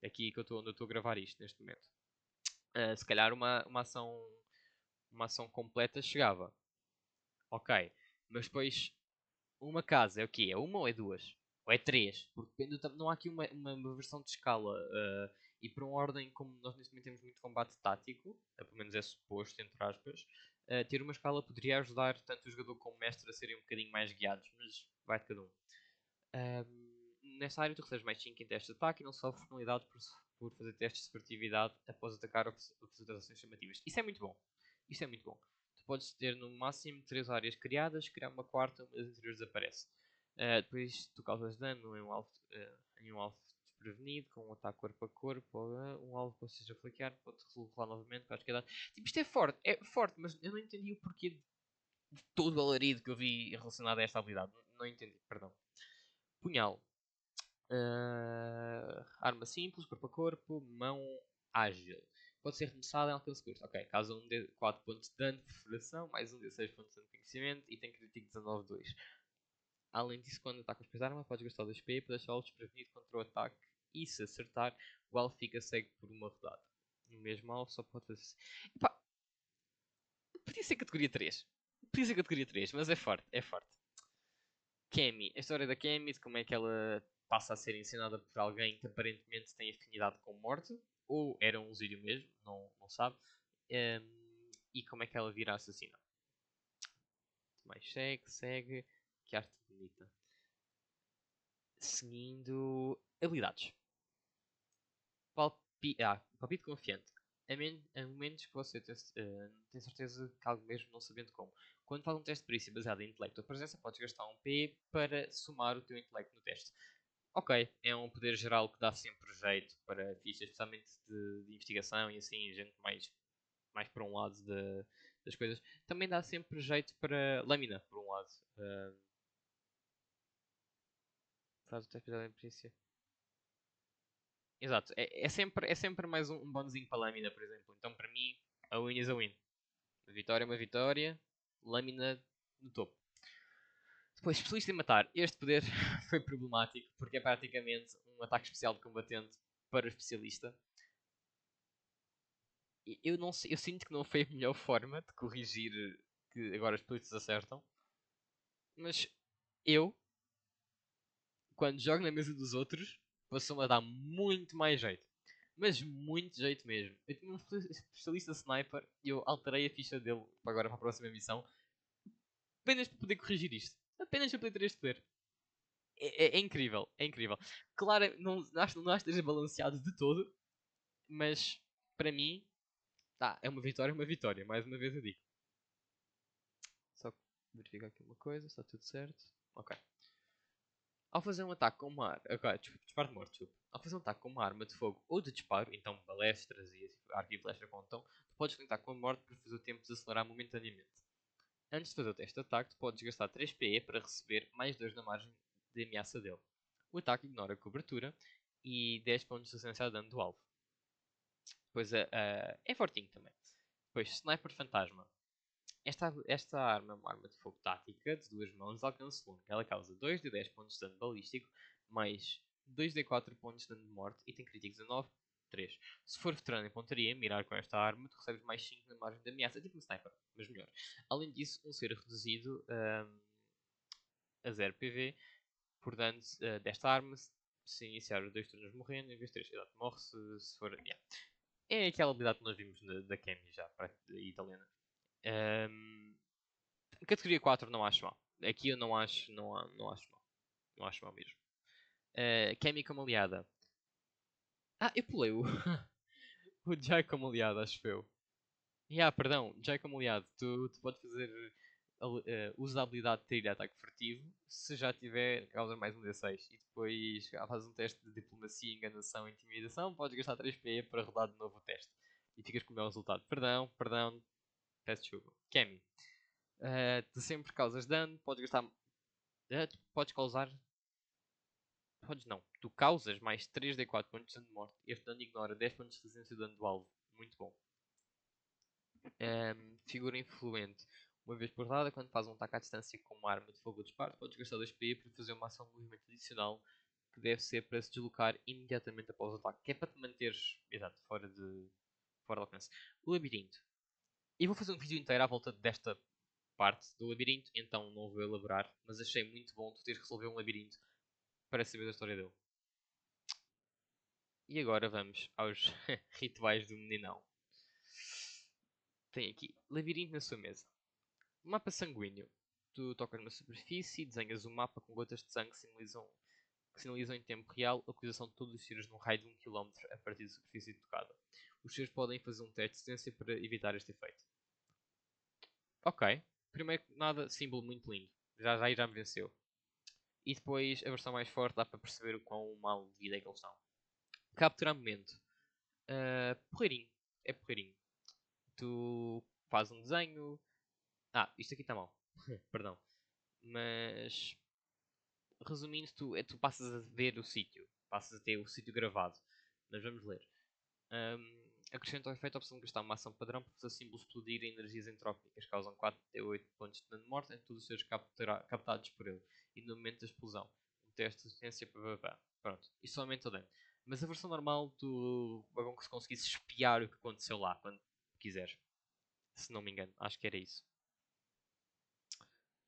S1: aqui que onde eu estou a gravar isto neste momento, se calhar uma ação completa chegava. Ok, mas depois uma casa é o quê? É uma ou é duas? Ou é três? Porque depende não há aqui uma versão de escala. E por uma ordem, como nós neste momento temos muito combate tático, pelo menos é suposto, entre aspas, ter uma escala poderia ajudar tanto o jogador como o mestre a serem um bocadinho mais guiados, mas vai de cada um. Nesta área tu recebes mais 5 em testes de ataque e não sofres penalidades por fazer testes de furtividade após atacar ou fazer ações chamativas. Isso é muito bom. Isso é muito bom. Tu podes ter no máximo 3 áreas criadas, criar uma quarta, uma das anteriores desaparece. Depois tu causas dano em um alvo em um alvo desprevenido, com um ataque corpo a corpo, ou um alvo que você esteja a flanquear, pode rolar novamente para a esquerda. Tipo, isto é forte, mas eu não entendi o porquê de todo o alarido que eu vi relacionado a esta habilidade. Não entendi, perdão. Punhal. Arma simples, corpo a corpo, mão ágil. Pode ser arremessada em alcance curto. Ok, causa um de 4 pontos de dano de perfuração, mais um de 6 pontos de dano de conhecimento e tem crítico 19-2. Além disso, quando ataca os pés de arma, podes gastar 2 P para deixá-lo desprevenido contra o ataque e se acertar, o alvo fica cego por uma rodada. No mesmo alvo só pode fazer. Epá, podia ser categoria 3. Podia ser categoria 3, mas é forte, é forte. Cammy, a história da Cammy, de como é que ela passa a ser ensinada por alguém que aparentemente tem afinidade com morte, ou era um Zírio mesmo, não sabe, e como é que ela vira assassina. Mais segue, que arte bonita. Seguindo, habilidades. Palpite confiante. A menos que você tenha certeza que algo mesmo não sabendo como. Quando faz um teste de perícia baseado em intelecto ou presença, podes gastar um P para somar o teu intelecto no teste. Ok, é um poder geral que dá sempre jeito para fichas, especialmente de investigação e assim, gente mais para um lado das coisas. Também dá sempre jeito para lâmina, por um lado. Faz o teste baseado em perícia. Exato, é sempre mais um bónusinho para a lâmina, por exemplo. Então, para mim, a win is a win. A vitória é uma vitória, lâmina no topo. Depois, especialista em matar. Este poder foi problemático porque é praticamente um ataque especial de combatente para o especialista. Eu não sei, eu sinto que não foi a melhor forma de corrigir que agora os especialistas acertam. Mas eu, quando jogo na mesa dos outros, passou-me a dar muito mais jeito. Mas muito jeito mesmo. Eu tinha um especialista sniper e eu alterei a ficha dele para agora para a próxima missão. Apenas para poder corrigir isto. Apenas para poder ter este poder. É incrível, é incrível. Claro, não acho que esteja balanceado de todo, mas para mim, tá, é uma vitória, mais uma vez eu digo. Só verificar aqui uma coisa, está tudo certo. Ok. Ao fazer um ataque com uma arma. Ok, disparo de morte, desculpa. Ao fazer um ataque com uma arma de fogo ou de disparo, então balestras e arco e flecha contam, tu podes tentar com a morte para fazer o tempo de acelerar momentaneamente. Antes de fazer o teste de ataque, tu podes gastar 3 PE para receber mais 2 na margem de ameaça dele. O ataque ignora a cobertura e 10 pontos de assistência a dano do alvo. Depois é fortinho também. Depois, Sniper Fantasma. Esta arma é uma arma de fogo tática de duas mãos de alcance longo. Ela causa 2 de 10 pontos de dano balístico, mais 2 de 4 pontos de dano de morte e tem críticos 19, 3. Se for veterano em pontaria, mirar com esta arma, tu recebes mais 5 na margem de ameaça. É tipo um sniper, mas melhor. Além disso, um ser reduzido a 0 PV por dano desta arma se iniciar os 2 turnos morrendo em vez de 3. Exato, morre se for. Yeah. É aquela habilidade que nós vimos da Kemi já, italiana. Categoria 4 não acho mal. Aqui eu não acho mal. Não acho mal mesmo. Kemi como aliada. Eu pulei o, o Jai como aliado, acho eu. Perdão, Jai como aliado. Tu podes fazer uso da habilidade de trilha ataque furtivo se já tiver, causa mais um D6. E depois fazes um teste de diplomacia, enganação e intimidação. Podes gastar 3 PE para rodar de novo o teste. E ficas com o melhor resultado. Perdão, peço desculpa. Kemi. Tu sempre causas dano, podes gastar. Tu podes causar. Podes não. Tu causas mais 3d4 pontos de dano de morte. Este dano ignora 10 pontos de resistência de dano do alvo. Muito bom. Figura influente. Uma vez por rodada, quando faz um ataque à distância com uma arma de fogo ou disparo, podes gastar 2 PI para fazer uma ação de movimento adicional que deve ser para se deslocar imediatamente após o ataque. Que é para te manteres, exato, fora de alcance. O labirinto. E vou fazer um vídeo inteiro à volta desta parte do labirinto, então não vou elaborar, mas achei muito bom tu teres que resolver um labirinto para saber da história dele. E agora vamos aos rituais do meninão. Tem aqui, labirinto na sua mesa. Mapa sanguíneo. Tu tocas numa superfície e desenhas um mapa com gotas de sangue que sinalizam em tempo real a localização de todos os tiros num raio de 1 km a partir da superfície tocada. Os tiros podem fazer um teste de distância para evitar este efeito. Ok. Primeiro que nada, símbolo muito lindo. Já me venceu. E depois a versão mais forte dá para perceber o quão mal de vida é que eles estão. Capturar momento. Porreirinho. É porreirinho. Tu fazes um desenho. Isto aqui está mal. Perdão. Mas resumindo, tu passas a ver o sítio. Passas a ter o sítio gravado. Mas vamos ler. Acrescenta ao efeito a opção de gastar uma ação padrão para fazer símbolos explodir em energias entrópicas. Causam 4 a 8 pontos de dano de morte em todos os seres captados por ele. E no momento da explosão. Um teste de resistência para. Pronto. Isto só aumenta o dano. Mas a versão normal, tu é bom que se conseguisse espiar o que aconteceu lá quando quiseres. Se não me engano. Acho que era isso.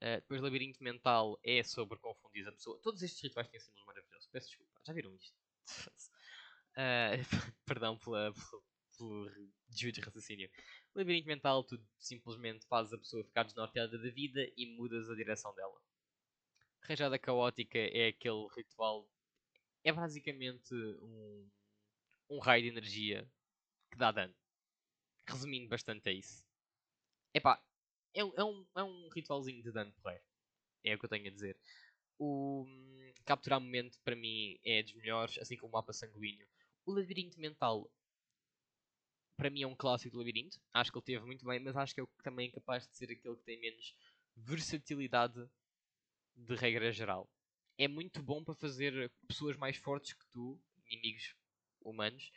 S1: Depois, labirinto mental é sobre confundir a pessoa. Todos estes rituais têm símbolos maravilhosos. Peço desculpa. Já viram isto? Perdão pelo desvio de raciocínio. Labirinto mental, tu simplesmente fazes a pessoa ficar desnorteada da vida e mudas a direção dela. Rajada caótica é aquele ritual. É basicamente um raio de energia que dá dano. Resumindo bastante a isso. Epá, é um ritualzinho de dano porreiro. É o que eu tenho a dizer. O capturar momento para mim é dos melhores, assim como o mapa sanguíneo. O labirinto mental para mim é um clássico do labirinto. Acho que ele teve muito bem, mas acho que é também capaz de ser aquele que tem menos versatilidade de regra geral. É muito bom para fazer pessoas mais fortes que tu, inimigos humanos,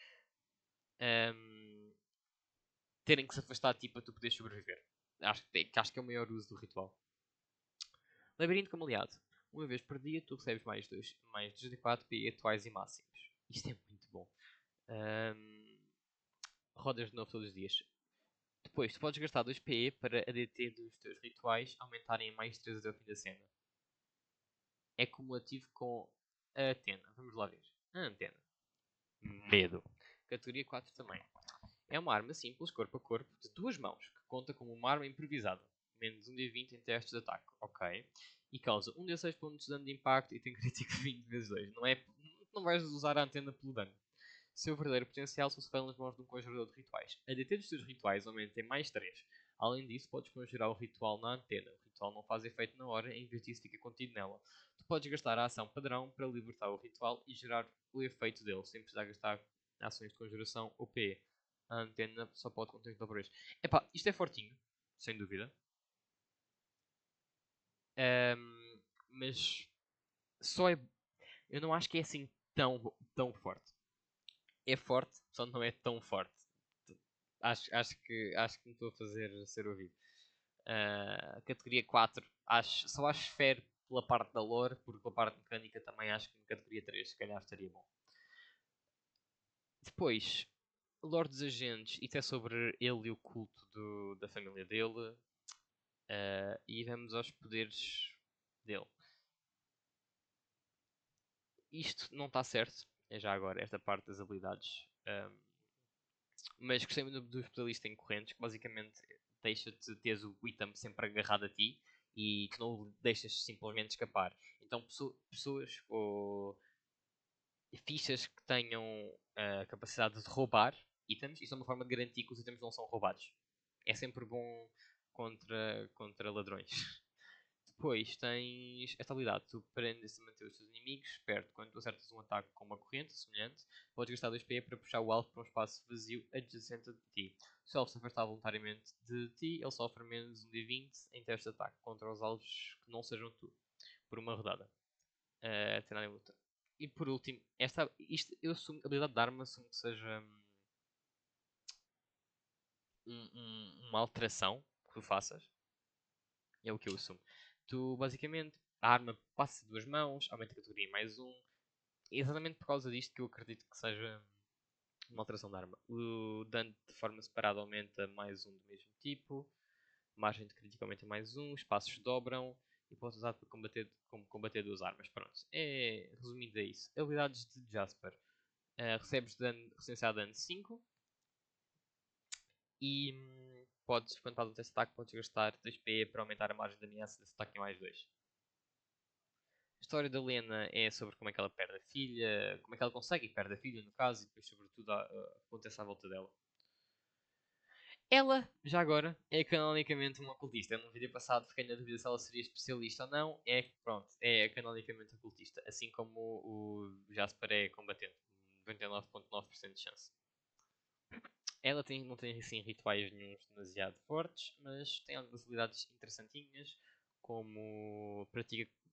S1: terem que se afastar de ti para tu poderes sobreviver. Acho que é o maior uso do ritual. Labirinto como aliado. Uma vez por dia tu recebes mais 2 de 4 PE atuais e máximos. Isto é muito bom. Rodas de novo todos os dias. Depois, tu podes gastar 2 PE para a DT dos teus rituais aumentarem em mais 3 até o fim da cena. É cumulativo com a Atena. Vamos lá ver. A Antena. Medo. Categoria 4 também. É uma arma simples, corpo a corpo, de 2 mãos, que conta como uma arma improvisada. Menos 1 D20 em testes de ataque. Ok. E causa 1 D6 pontos de dano de impacto e tem crítico de 20 vezes 2. Não vais usar a antena pelo dano. Seu verdadeiro potencial só se revela nas mãos de um conjurador de rituais. A DT dos teus rituais aumenta em mais 3. Além disso, podes conjurar o ritual na antena. O ritual não faz efeito na hora, em vez disso fica contido nela. Tu podes gastar a ação padrão para libertar o ritual e gerar o efeito dele, sem precisar gastar ações de conjuração ou PE. A antena só pode conter operadores. Epá, isto é fortinho, sem dúvida. Mas só é. Eu não acho que é assim tão forte. É forte, só não é tão forte. Acho que me estou a fazer ser ouvido. Categoria 4, só acho fair pela parte da lore, porque pela parte mecânica também acho que na categoria 3 se calhar estaria bom. Depois, Lore dos Agentes, isto é sobre ele e o culto da família dele. E vamos aos poderes dele. Isto não está certo, é já agora, esta parte das habilidades. Mas gostei muito do especialista em correntes, que basicamente deixa-te ter o item sempre agarrado a ti e que não o deixas simplesmente escapar. Então, pessoas ou fichas que tenham a capacidade de roubar itens, isso é uma forma de garantir que os itens não são roubados. É sempre bom contra ladrões. Depois tens esta habilidade, tu prendes a manter os teus inimigos perto. Quando tu acertas um ataque com uma corrente semelhante, podes gastar 2 PE para puxar o alvo para um espaço vazio adjacente a ti. Se o alvo se afastar voluntariamente de ti, ele sofre menos 1 D20 em teste de ataque contra os alvos que não sejam tu, por uma rodada. Tem nada em luta. E por último, eu assumo, a habilidade de arma assumo que seja uma alteração que tu faças. É o que eu assumo. Tu, basicamente, a arma passa de 2 mãos, aumenta a categoria em mais 1. É exatamente por causa disto que eu acredito que seja uma alteração de arma. O dano de forma separada aumenta mais 1 do mesmo tipo. Margem de crítico aumenta mais 1. Espaços dobram. E pode ser usado para combater 2 armas. Pronto. Resumindo é isso. Habilidades de Jasper. Recebes resistência a dano 5. E quando fazes um teste de ataque, podes gastar 2 PE para aumentar a margem de ameaça desse ataque em mais 2. A história da Lena é sobre como é que ela perde a filha, como é que ela consegue e perde a filha, no caso, e depois, sobretudo, acontece à volta dela. Ela, já agora, é canonicamente uma ocultista. Eu no vídeo passado fiquei na dúvida se ela seria especialista ou não. É, pronto, é canonicamente ocultista. Assim como o Jasper é combatente. 99,9% de chance. Ela não tem assim rituais nenhum demasiado fortes, mas tem algumas habilidades interessantinhas, como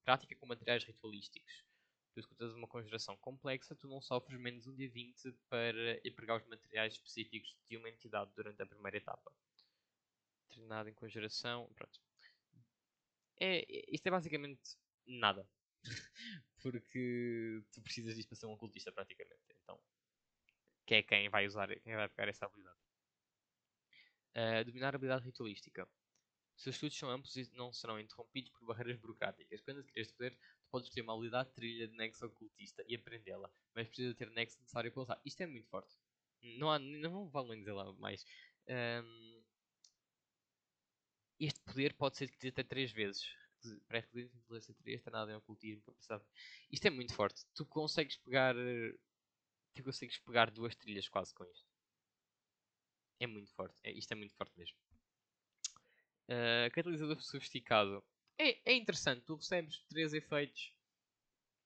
S1: prática com materiais ritualísticos. Tu escutas uma conjuração complexa, tu não sofres menos um D20 para empregar os materiais específicos de uma entidade durante a primeira etapa. Treinado em conjuração, pronto. Isto é basicamente nada. Porque tu precisas disto para ser um ocultista praticamente. Então, que é quem vai pegar essa habilidade. Dominar a habilidade ritualística. Seus estudos são amplos e não serão interrompidos por barreiras burocráticas. Quando adquires poder, tu podes ter uma habilidade trilha de nexo ocultista e aprendê-la, mas precisa ter o nexo necessário para usar. Isto é muito forte. Não vale nem dizer lá mais. Um, este poder pode ser adquirido até 3 vezes. Pré-requisito de inteligência 3, nada em ocultismo, capacidade. Isto é muito forte. Tu consegues pegar 2 trilhas quase com isto. É muito forte. Isto é muito forte mesmo. Catalisador sofisticado. É interessante. Tu recebes 3 efeitos.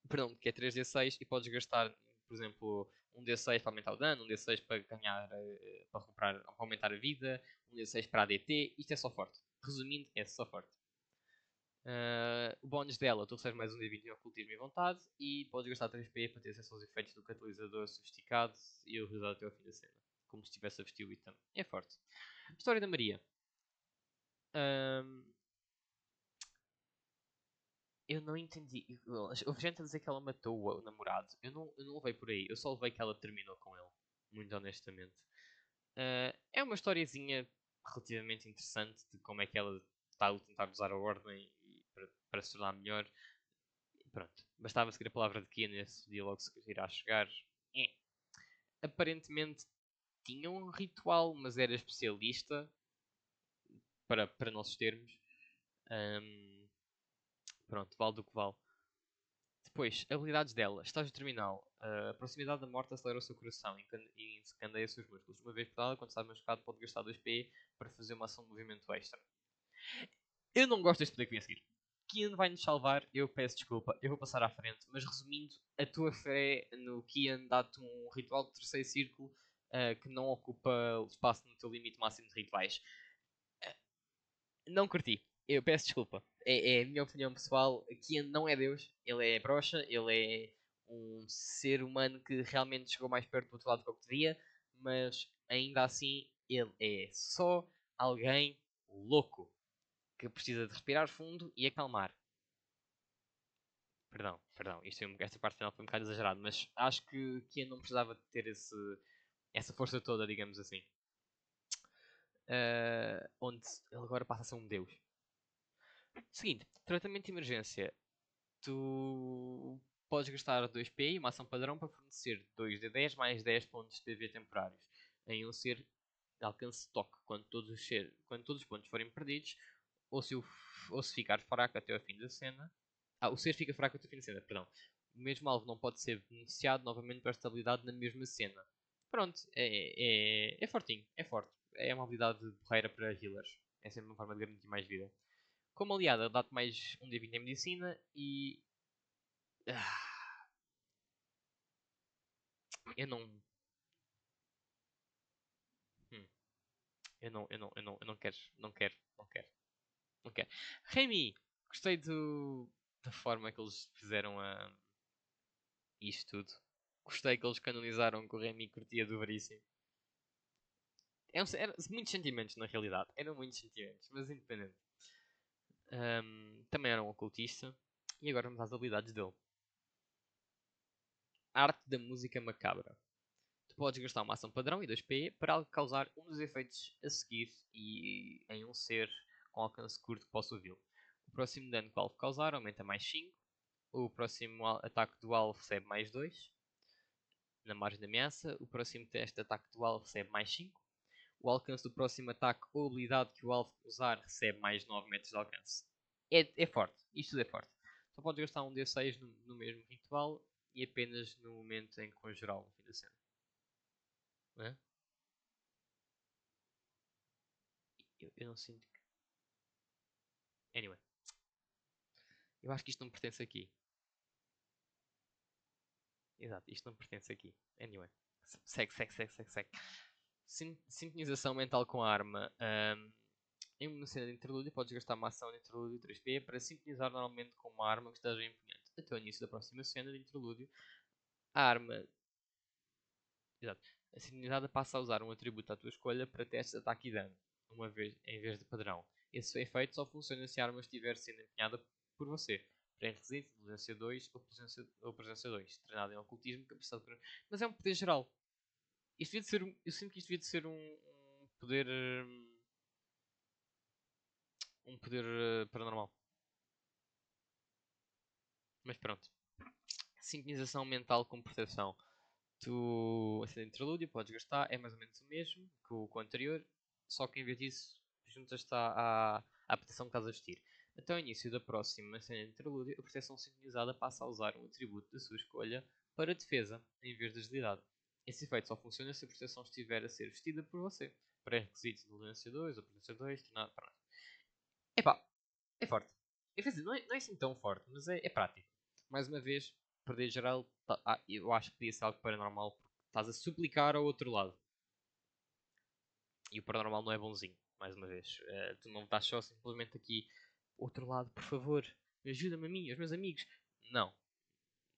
S1: Perdão, que é 3d6 e podes gastar, por exemplo, um d6 para aumentar o dano, um d6 para ganhar, para recuperar, para aumentar a vida, um d6 para ADT. Isto é só forte. Resumindo, é só forte. O bónus dela, tu recebes mais um D20 em ocultismo e vontade e podes gastar 3p para ter acesso aos efeitos do catalisador sofisticado e o resultado até ao fim da cena. Como se estivesse a vestir o item. É forte. História da Maria. Um, eu não entendi. Houve gente a dizer que ela matou o namorado. Eu não levei por aí. Eu só levei que ela terminou com ele. Muito honestamente. É uma historiazinha relativamente interessante de como é que ela está a tentar usar a ordem para se tornar melhor. Pronto. Bastava seguir a palavra de Kia nesse diálogo que irá chegar. É. Aparentemente tinha um ritual, mas era especialista para nossos termos. Um, pronto, vale do que vale. Depois, habilidades dela. Estágio terminal. A proximidade da morte acelera o seu coração e encandeia os seus músculos. Uma vez por ela, quando está machucado, pode gastar 2p para fazer uma ação de movimento extra. Eu não gosto deste poder que vem a seguir. Kian vai nos salvar, eu peço desculpa, eu vou passar à frente, mas resumindo, a tua fé no Kian dá-te um ritual de terceiro círculo que não ocupa o espaço no teu limite máximo de rituais. Não curti, eu peço desculpa. É a minha opinião pessoal. Kian não é Deus, ele é brocha, ele é um ser humano que realmente chegou mais perto do outro lado do que devia, mas ainda assim ele é só alguém louco que precisa de respirar fundo e acalmar. Perdão, esta parte final foi um bocado exagerado, mas acho que Kian não precisava de ter essa força toda, digamos assim. Onde ele agora passa a ser um deus. Seguinte, tratamento de emergência. Tu podes gastar 2p e uma ação padrão para fornecer 2d10 mais 10 pontos de PV temporários em um ser de alcance toque quando todos os pontos forem perdidos ou se ficar fraco até ao fim da cena. O ser fica fraco até ao fim da cena, perdão. O mesmo alvo não pode ser beneficiado novamente para esta habilidade na mesma cena. Pronto, é fortinho, é forte. É uma habilidade porreira para healers. É sempre uma forma de garantir mais vida. Como aliada, dá-te mais um D20 em medicina e. Eu não. Hum, eu não quero. Não quero. Não quero. Não quero. Remy! Gostei da forma que eles fizeram isto tudo. Gostei que eles canonizaram que o Remy curtia do Veríssimo. Eram muitos sentimentos na realidade. Eram muitos sentimentos, mas independente. Também era um ocultista. E agora vamos às habilidades dele. Arte da música macabra. Tu podes gastar uma ação padrão e 2p para causar um dos efeitos a seguir e em um ser com alcance curto que possa ouvi-lo. O próximo dano que o alvo causar aumenta mais 5. O próximo ataque do alvo recebe mais 2 na margem de ameaça. O próximo teste de ataque do alvo recebe mais 5. O alcance do próximo ataque ou habilidade que o alvo usar recebe mais 9 metros de alcance. É forte, isto tudo é forte. Só podes gastar um D6 no mesmo ritual e apenas no momento em conjurá-lo no fim da cena. Não é? Eu não sinto que... Anyway. Eu acho que isto não pertence aqui. Exato, isto não pertence aqui. Anyway. Segue. Sintonização mental com a arma. Em uma cena de interlúdio, podes gastar uma ação de interlúdio 3P para sintonizar normalmente com uma arma que esteja empunhando. Até o início da próxima cena de interlúdio, a arma... Exato. A sintonizada passa a usar um atributo à tua escolha para testes de ataque e dano, uma vez, em vez de padrão. Esse efeito só funciona se a arma estiver sendo empenhada por você. Pré-requisito, inteligência 2 ou presença 2. Treinado em ocultismo, capacidade para... Mas é um poder geral. Isto devia de ser eu sinto que isto devia de ser um poder... Um poder paranormal. Mas pronto. Sincronização mental com percepção. Tu, esse interlúdio, podes gastar, é mais ou menos o mesmo que o anterior, só que em vez disso, juntas-te à proteção que estás a vestir. Até o início da próxima cena de interlúdio, a proteção sincronizada passa a usar um atributo da sua escolha para defesa, em vez de agilidade. Esse efeito só funciona se a proteção estiver a ser vestida por você. Pré-requisitos de inteligência 2 ou presença 2, treinado. Epá, é forte. Quer dizer, não é assim tão forte, mas é prático. Mais uma vez, perder geral, eu acho que podia ser algo paranormal porque estás a suplicar ao outro lado. E o paranormal não é bonzinho, mais uma vez. Tu não estás só simplesmente aqui, outro lado, por favor, ajuda-me a mim, aos meus amigos. Não,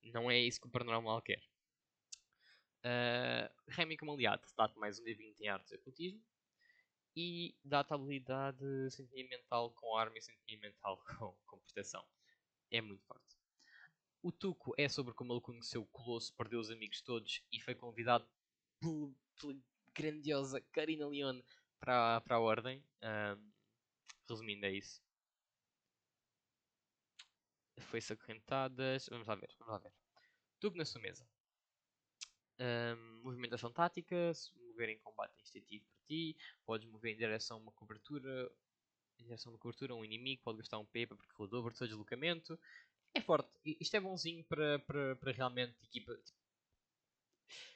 S1: não é isso que o paranormal quer. Remy como aliado, dá-te mais um D20 em artes e ocultismo. E dá-te a habilidade sentimental com arma e sentimental com proteção. É muito forte. O Tuco é sobre como ele conheceu o Colosso, perdeu os amigos todos e foi convidado pela grandiosa Karina Leone para a Ordem. Resumindo, é isso. Foi-se acorrentadas. Vamos lá ver. Tuco na sua mesa. Movimentação tática. Se mover em combate instintivo para ti. Podes mover em direção a uma cobertura. Em direção a uma cobertura, um inimigo. Pode gastar um P para porque ele dobra o seu deslocamento. É forte. Isto é bonzinho para realmente equipa.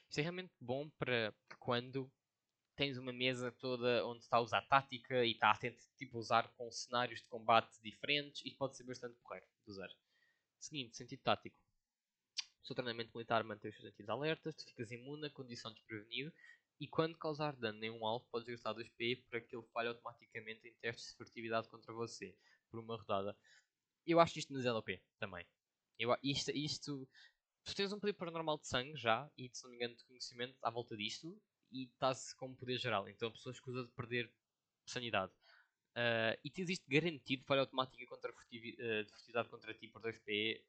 S1: Isto é realmente bom para quando tens uma mesa toda onde está a usar tática e está a tentar tipo, usar com cenários de combate diferentes e pode ser bastante porreiro de usar. Seguinte, sentido tático. O seu treinamento militar mantém os seus sentidos alertas, tu ficas imune à condição de desprevenido e quando causar dano em um alvo podes gastar 2P para que ele falhe automaticamente em testes de furtividade contra você por uma rodada. Eu acho isto demasiado OP também. Isto tu tens um poder paranormal de sangue já, e se não me engano de conhecimento à volta disto, e está-se como poder geral. Então a pessoa escusa de perder sanidade. E te existe garantido falha automática contra de furtividade contra ti por 2PE.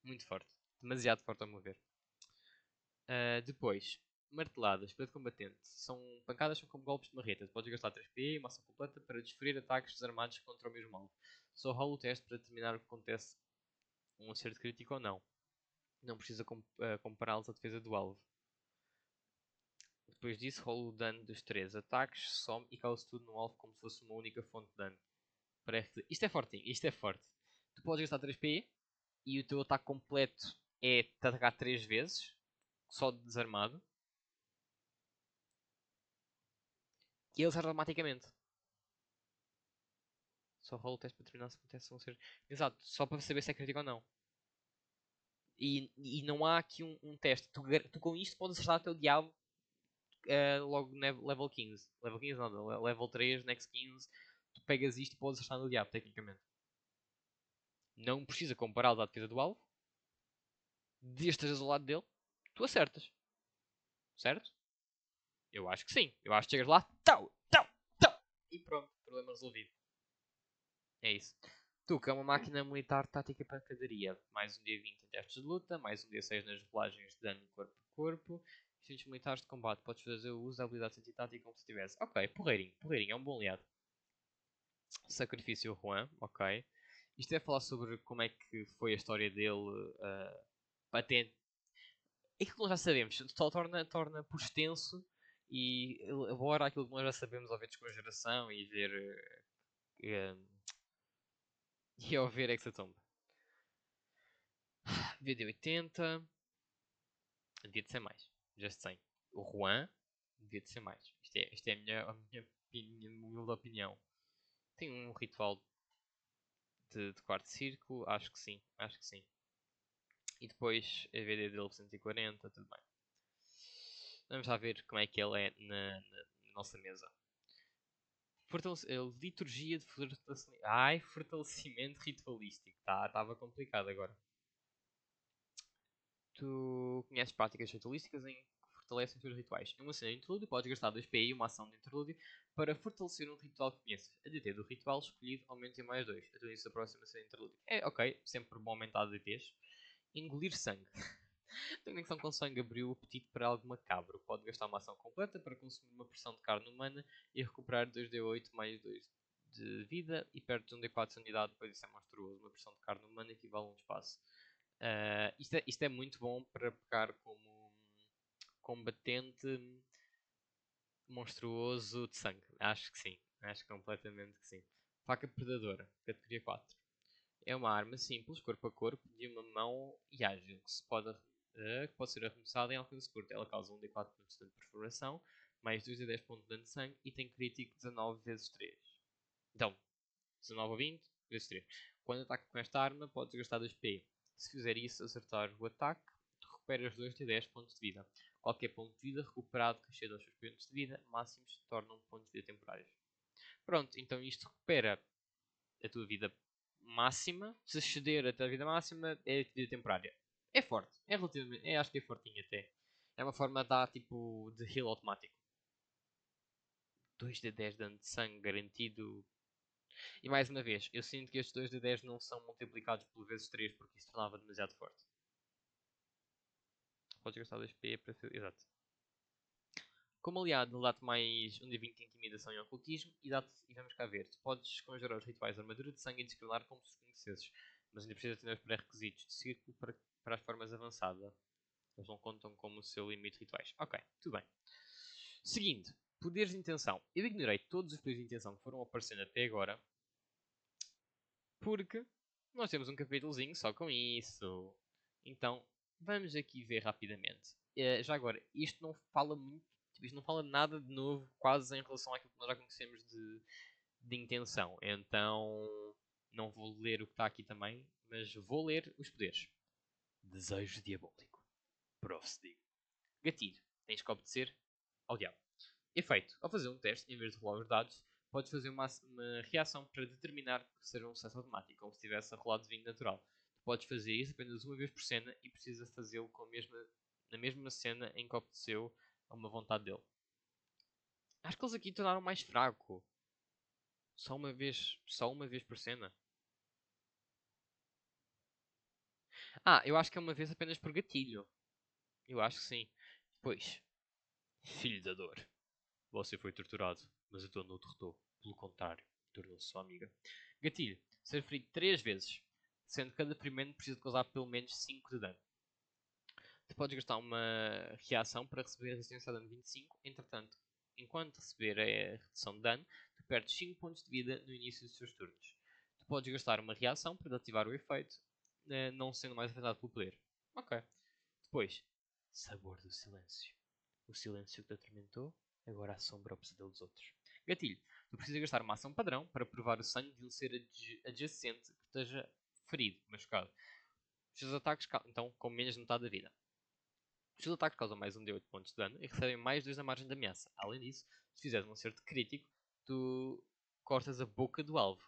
S1: Muito forte. Demasiado forte ao meu ver. Depois, marteladas, para de combatente. Pancadas são como golpes de marreta. Podes gastar 3PE e uma ação completa para desferir ataques desarmados contra o mesmo alvo. Só rola o teste para determinar o que acontece um acerto crítico ou não. Não precisa compará-los à defesa do alvo. Depois disso, rola o dano dos 3 ataques, some e causa tudo no alvo como se fosse uma única fonte de dano. Isto é fortinho, isto é forte. Tu podes gastar 3P e o teu ataque completo é te atacar 3 vezes, só de desarmado. E ele sai automaticamente. Só rola o teste para determinar se acontece um ser. Exato, só para saber se é crítico ou não. E não há aqui um teste. Tu com isto podes acertar o teu diabo logo level 15. Level 15 não, level 3, next 15. Tu pegas isto e podes acertar no diabo, tecnicamente. Não precisa compará-lo à defesa do alvo. Desde estejas ao lado dele, tu acertas. Certo? Eu acho que sim. Eu acho que chegas lá, tau, tau, tau. E pronto, problema resolvido. É isso. Tu, que é uma máquina militar tática e pancadaria. Mais um D20 em testes de luta, mais um D6 nas rolagens de dano corpo a corpo. Instintos militares de combate. Podes fazer o uso da habilidade antitática como se tivesse. Ok, porreirinho, é um bom aliado. Sacrifício Juan, ok. Isto é falar sobre como é que foi a história dele até. É aquilo que nós já sabemos, só torna por extenso e elabora aquilo que nós já sabemos ao ver descongelação e ver. E ao ver Hexatomb. VD80. Devia de ser mais. Já sei. O Juan devia de ser mais. Isto é a minha humilde opinião. Tem um ritual de quarto círculo, acho que sim, acho que sim. E depois a VD dele 140, tudo bem. Vamos lá ver como é que ele é na nossa mesa. Liturgia de fortalecimento. Ai, fortalecimento ritualístico. Estava complicado agora. Tu conheces práticas ritualísticas em que fortalecem os teus rituais. Em uma cena de interlúdio, podes gastar 2 PI uma ação de interlúdio para fortalecer um ritual que conheces. A DT do ritual escolhido aumenta em mais 2. Até isso da próxima cena de interlúdio. É ok, sempre bom aumentar a DTs. Engolir sangue. Conexão com sangue abriu o apetite para algo macabro. Pode gastar uma ação completa para consumir uma porção de carne humana e recuperar 2d8 mais 2 de vida e perde um d4 de sanidade, pois isso é monstruoso. Uma porção de carne humana equivale a um espaço. Isto é muito bom para pegar como combatente monstruoso de sangue. Acho que sim. Acho completamente que sim. Faca predadora, categoria 4. É uma arma simples, corpo a corpo, de uma mão e ágil, que pode ser arremessada em alcance curto. Ela causa 1d4 pontos de perfuração, mais 2d10 pontos de dano de sangue e tem crítico 19 vezes 3. Então, 19 ou 20 vezes 3. Quando ataca com esta arma, podes gastar 2p. Se fizer isso, acertar o ataque, tu recuperas 2d10 pontos de vida. Qualquer ponto de vida recuperado que exceda os seus pontos de vida máximos se tornam pontos de vida temporários. Pronto, então isto recupera a tua vida máxima. Se exceder até a vida máxima, é a vida temporária. É forte. É relativamente. Acho que é fortinho até. É uma forma de dar tipo de heal automático. 2 de 10 dano de sangue garantido. E mais uma vez, eu sinto que estes 2 de 10 não são multiplicados por vezes 3 porque isso tornava demasiado forte. Podes gastar 2p para. Exato. Como aliado, ele dá-te mais um d20 de intimidação e ocultismo e vamos cá ver. Tu podes conjurar os rituais de armadura de sangue e descrenar como se os conhecesses, mas ainda precisa ter os pré-requisitos de círculo para as formas avançadas. Eles não contam como o seu limite de rituais. Ok, tudo bem. Seguindo, poderes de intenção. Eu ignorei todos os poderes de intenção que foram aparecendo até agora porque nós temos um capítulozinho só com isso. Então, vamos aqui ver rapidamente. Já agora, isto não fala muito, tipo, isto não fala nada de novo, quase em relação àquilo que nós já conhecemos de intenção. Então, não vou ler o que está aqui também, mas vou ler os poderes. Desejo diabólico. Procede. Gatilho. Tens que obedecer ao diabo. Efeito. Ao fazer um teste, em vez de rolar os dados, podes fazer uma reação para determinar que seja um sucesso automático, como se tivesse a rolar de vinho natural. Tu podes fazer isso apenas uma vez por cena e precisa fazê-lo na mesma cena em que obedeceu a uma vontade dele. Acho que eles aqui tornaram mais fraco. Só uma vez por cena. Eu acho que é uma vez apenas por gatilho. Eu acho que sim. Pois, filho da dor. Você foi torturado, mas a tua não o derrotou. Pelo contrário, tornou-se sua amiga. Gatilho. Ser ferido 3 vezes, sendo que cada ferimento precisa de causar pelo menos 5 de dano. Tu podes gastar uma reação para receber a resistência a dano 25. Entretanto, enquanto receber a redução de dano, tu perdes 5 pontos de vida no início dos seus turnos. Tu podes gastar uma reação para ativar o efeito, não sendo mais afetado pelo poder. Ok. Depois, sabor do silêncio. O silêncio que te atormentou, agora assombra o pesadelo dos outros. Gatilho. Tu precisas gastar uma ação padrão para provar o sangue de um ser adjacente que esteja ferido, machucado. Os seus ataques, então, com menos de metade da vida. Os seus ataques causam mais um D8 pontos de dano e recebem mais 2 na margem de ameaça. Além disso, se fizeres um acerto crítico, tu cortas a boca do alvo,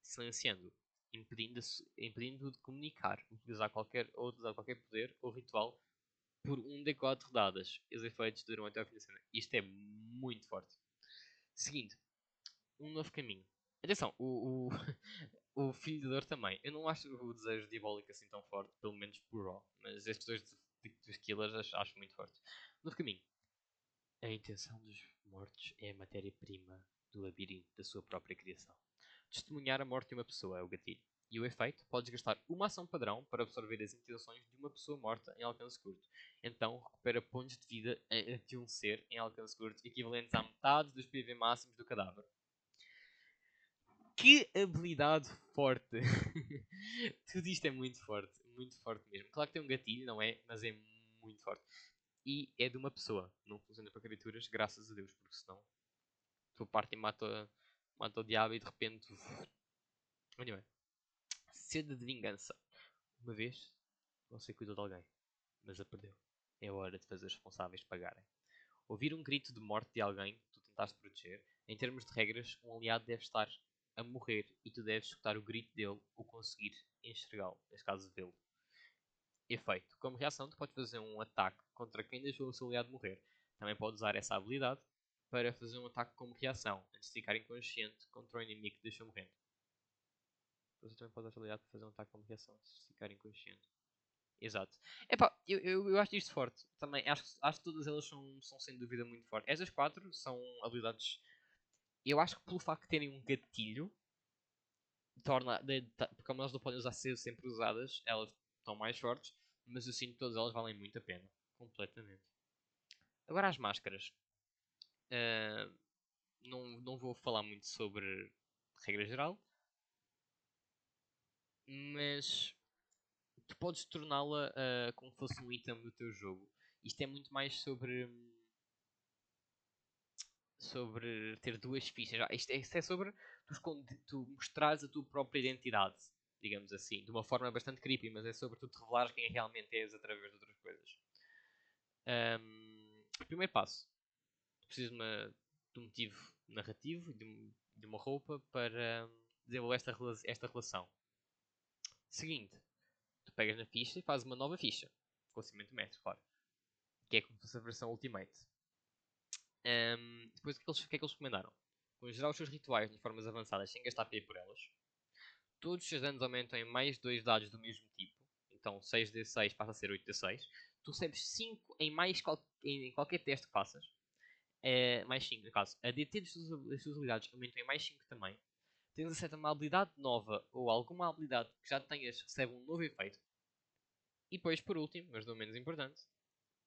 S1: silenciando-o, impedindo-o de comunicar, utilizar qualquer poder ou ritual por um D4 rodadas. Os efeitos duram até ao fim da cena. Isto é muito forte. Seguinte, um novo caminho. Atenção, o filho de dor também. Eu não acho o desejo diabólico assim tão forte, pelo menos por Raw. Mas estes dois killers acho muito fortes. Novo caminho. A intenção dos mortos é a matéria-prima do labirinto da sua própria criação. Testemunhar a morte de uma pessoa é o gatilho. E o efeito, podes gastar uma ação padrão para absorver as intenções de uma pessoa morta em alcance curto. Então, recupera pontos de vida de um ser em alcance curto, equivalentes à metade dos PV máximos do cadáver. Que habilidade forte! Tudo isto é muito forte mesmo. Claro que tem um gatilho, não é? Mas é muito forte. E é de uma pessoa, não funciona para criaturas, graças a Deus, porque senão tu parte e mata mata o diabo e de repente. Anyway. Sede de vingança. Uma vez, você cuidou de alguém, mas a perdeu. É hora de fazer os responsáveis pagarem. Ouvir um grito de morte de alguém que tu tentaste proteger, em termos de regras, um aliado deve estar a morrer e tu deves escutar o grito dele ou conseguir enxergá-lo, neste caso vê-lo. Efeito. Como reação, tu podes fazer um ataque contra quem deixou o seu aliado morrer. Também podes usar essa habilidade para fazer um ataque como reação, antes de ficar inconsciente contra o inimigo que deixou morrendo. Você também pode usar a habilidade para fazer um ataque como reação, antes de ficar inconsciente. Exato. Epá, eu acho isto forte. Também acho que todas elas são sem dúvida muito fortes. Estas 4 são habilidades. Eu acho que pelo facto de terem um gatilho, porque como elas não podem usar ser sempre usadas, elas estão mais fortes. Mas eu sinto que todas elas valem muito a pena. Completamente. Agora as máscaras. Ah, não vou falar muito sobre regra geral. Mas tu podes torná-la como se fosse um item do teu jogo. Isto é muito mais sobre ter duas fichas. Isto é sobre tu mostrares a tua própria identidade, digamos assim, de uma forma bastante creepy, mas é sobre tu te revelares quem realmente és através de outras coisas. Primeiro passo: tu precisas de um motivo narrativo e de uma roupa para desenvolver esta relação. Seguinte, tu pegas na ficha e fazes uma nova ficha, com o cimento mestre, claro, que é como se fosse a versão Ultimate. Depois, o que é que eles recomendaram? Conjurar os seus rituais de formas avançadas sem gastar P por elas. Todos os seus danos aumentam em mais 2 dados do mesmo tipo. Então 6d6 passa a ser 8d6. Tu recebes 5 em qualquer teste que faças. Mais 5 no caso. A DT das suas habilidades aumentam em mais 5 também. Tens acesso a uma habilidade nova ou alguma habilidade que já tenhas recebe um novo efeito. E depois, por último, mas não menos importante,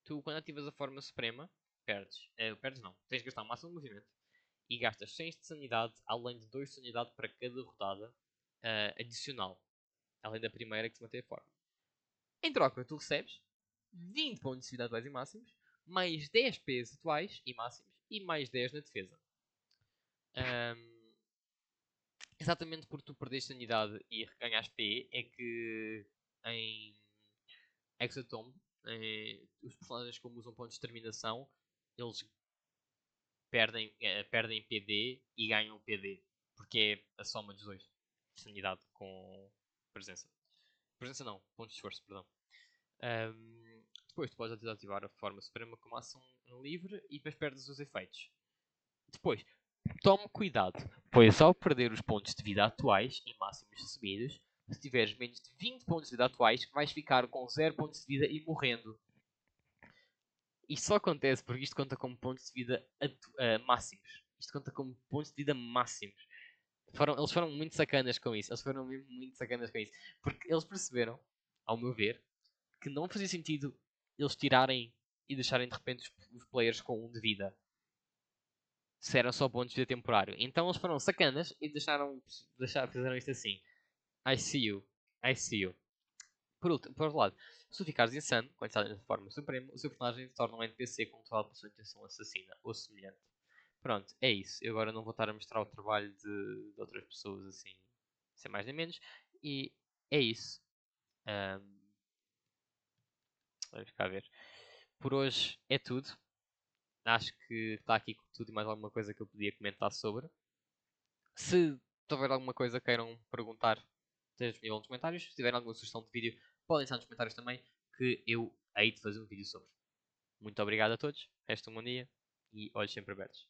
S1: tu quando ativas a forma suprema, perdes. Perdes não. Tens de gastar o máximo de movimento. E gastas 100 de sanidade, além de 2 de sanidade para cada rodada adicional. Além da primeira que se mantém a forma. Em troca, tu recebes 20 pontos de sanidade atuais e máximos, mais 10 Ps atuais e máximos, e mais 10 na defesa. Exatamente porque tu perdeste sanidade e reganhas P, é que em Hexatomb, os personagens como usam pontos de determinação, eles perdem PD e ganham PD. Porque é a soma dos dois. Sanidade com presença. Presença não, pontos de esforço, perdão. Depois tu podes desativar a forma suprema como ação livre e depois perdes os efeitos. Depois, tome cuidado, pois ao perder os pontos de vida atuais e máximos recebidos, se tiveres menos de 20 pontos de vida atuais, vais ficar com 0 pontos de vida e morrendo. Isto só acontece porque isto conta como pontos de vida máximos. Isto conta como pontos de vida máximos. Eles foram muito sacanas com isso. Eles foram mesmo muito sacanas com isso. Porque eles perceberam, ao meu ver, que não fazia sentido eles tirarem e deixarem de repente os players com 1 de vida. Se eram só pontos de vida temporário. Então eles foram sacanas e fizeram isto assim. I see you. I see you. Por outro lado, se tu ficares insano, quando estás de forma suprema, o seu personagem se torna um NPC controlado por sua intenção assassina ou semelhante. Pronto, é isso. Eu agora não vou estar a mostrar o trabalho de outras pessoas assim, sem mais nem menos. E é isso. Vamos cá ver. Por hoje é tudo. Acho que está aqui tudo e mais alguma coisa que eu podia comentar sobre. Se houver alguma coisa que queiram perguntar, esteja disponível nos comentários. Se tiverem alguma sugestão de vídeo, podem deixar nos comentários também, que eu hei de fazer um vídeo sobre. Muito obrigado a todos, resta um bom dia e olhos sempre abertos.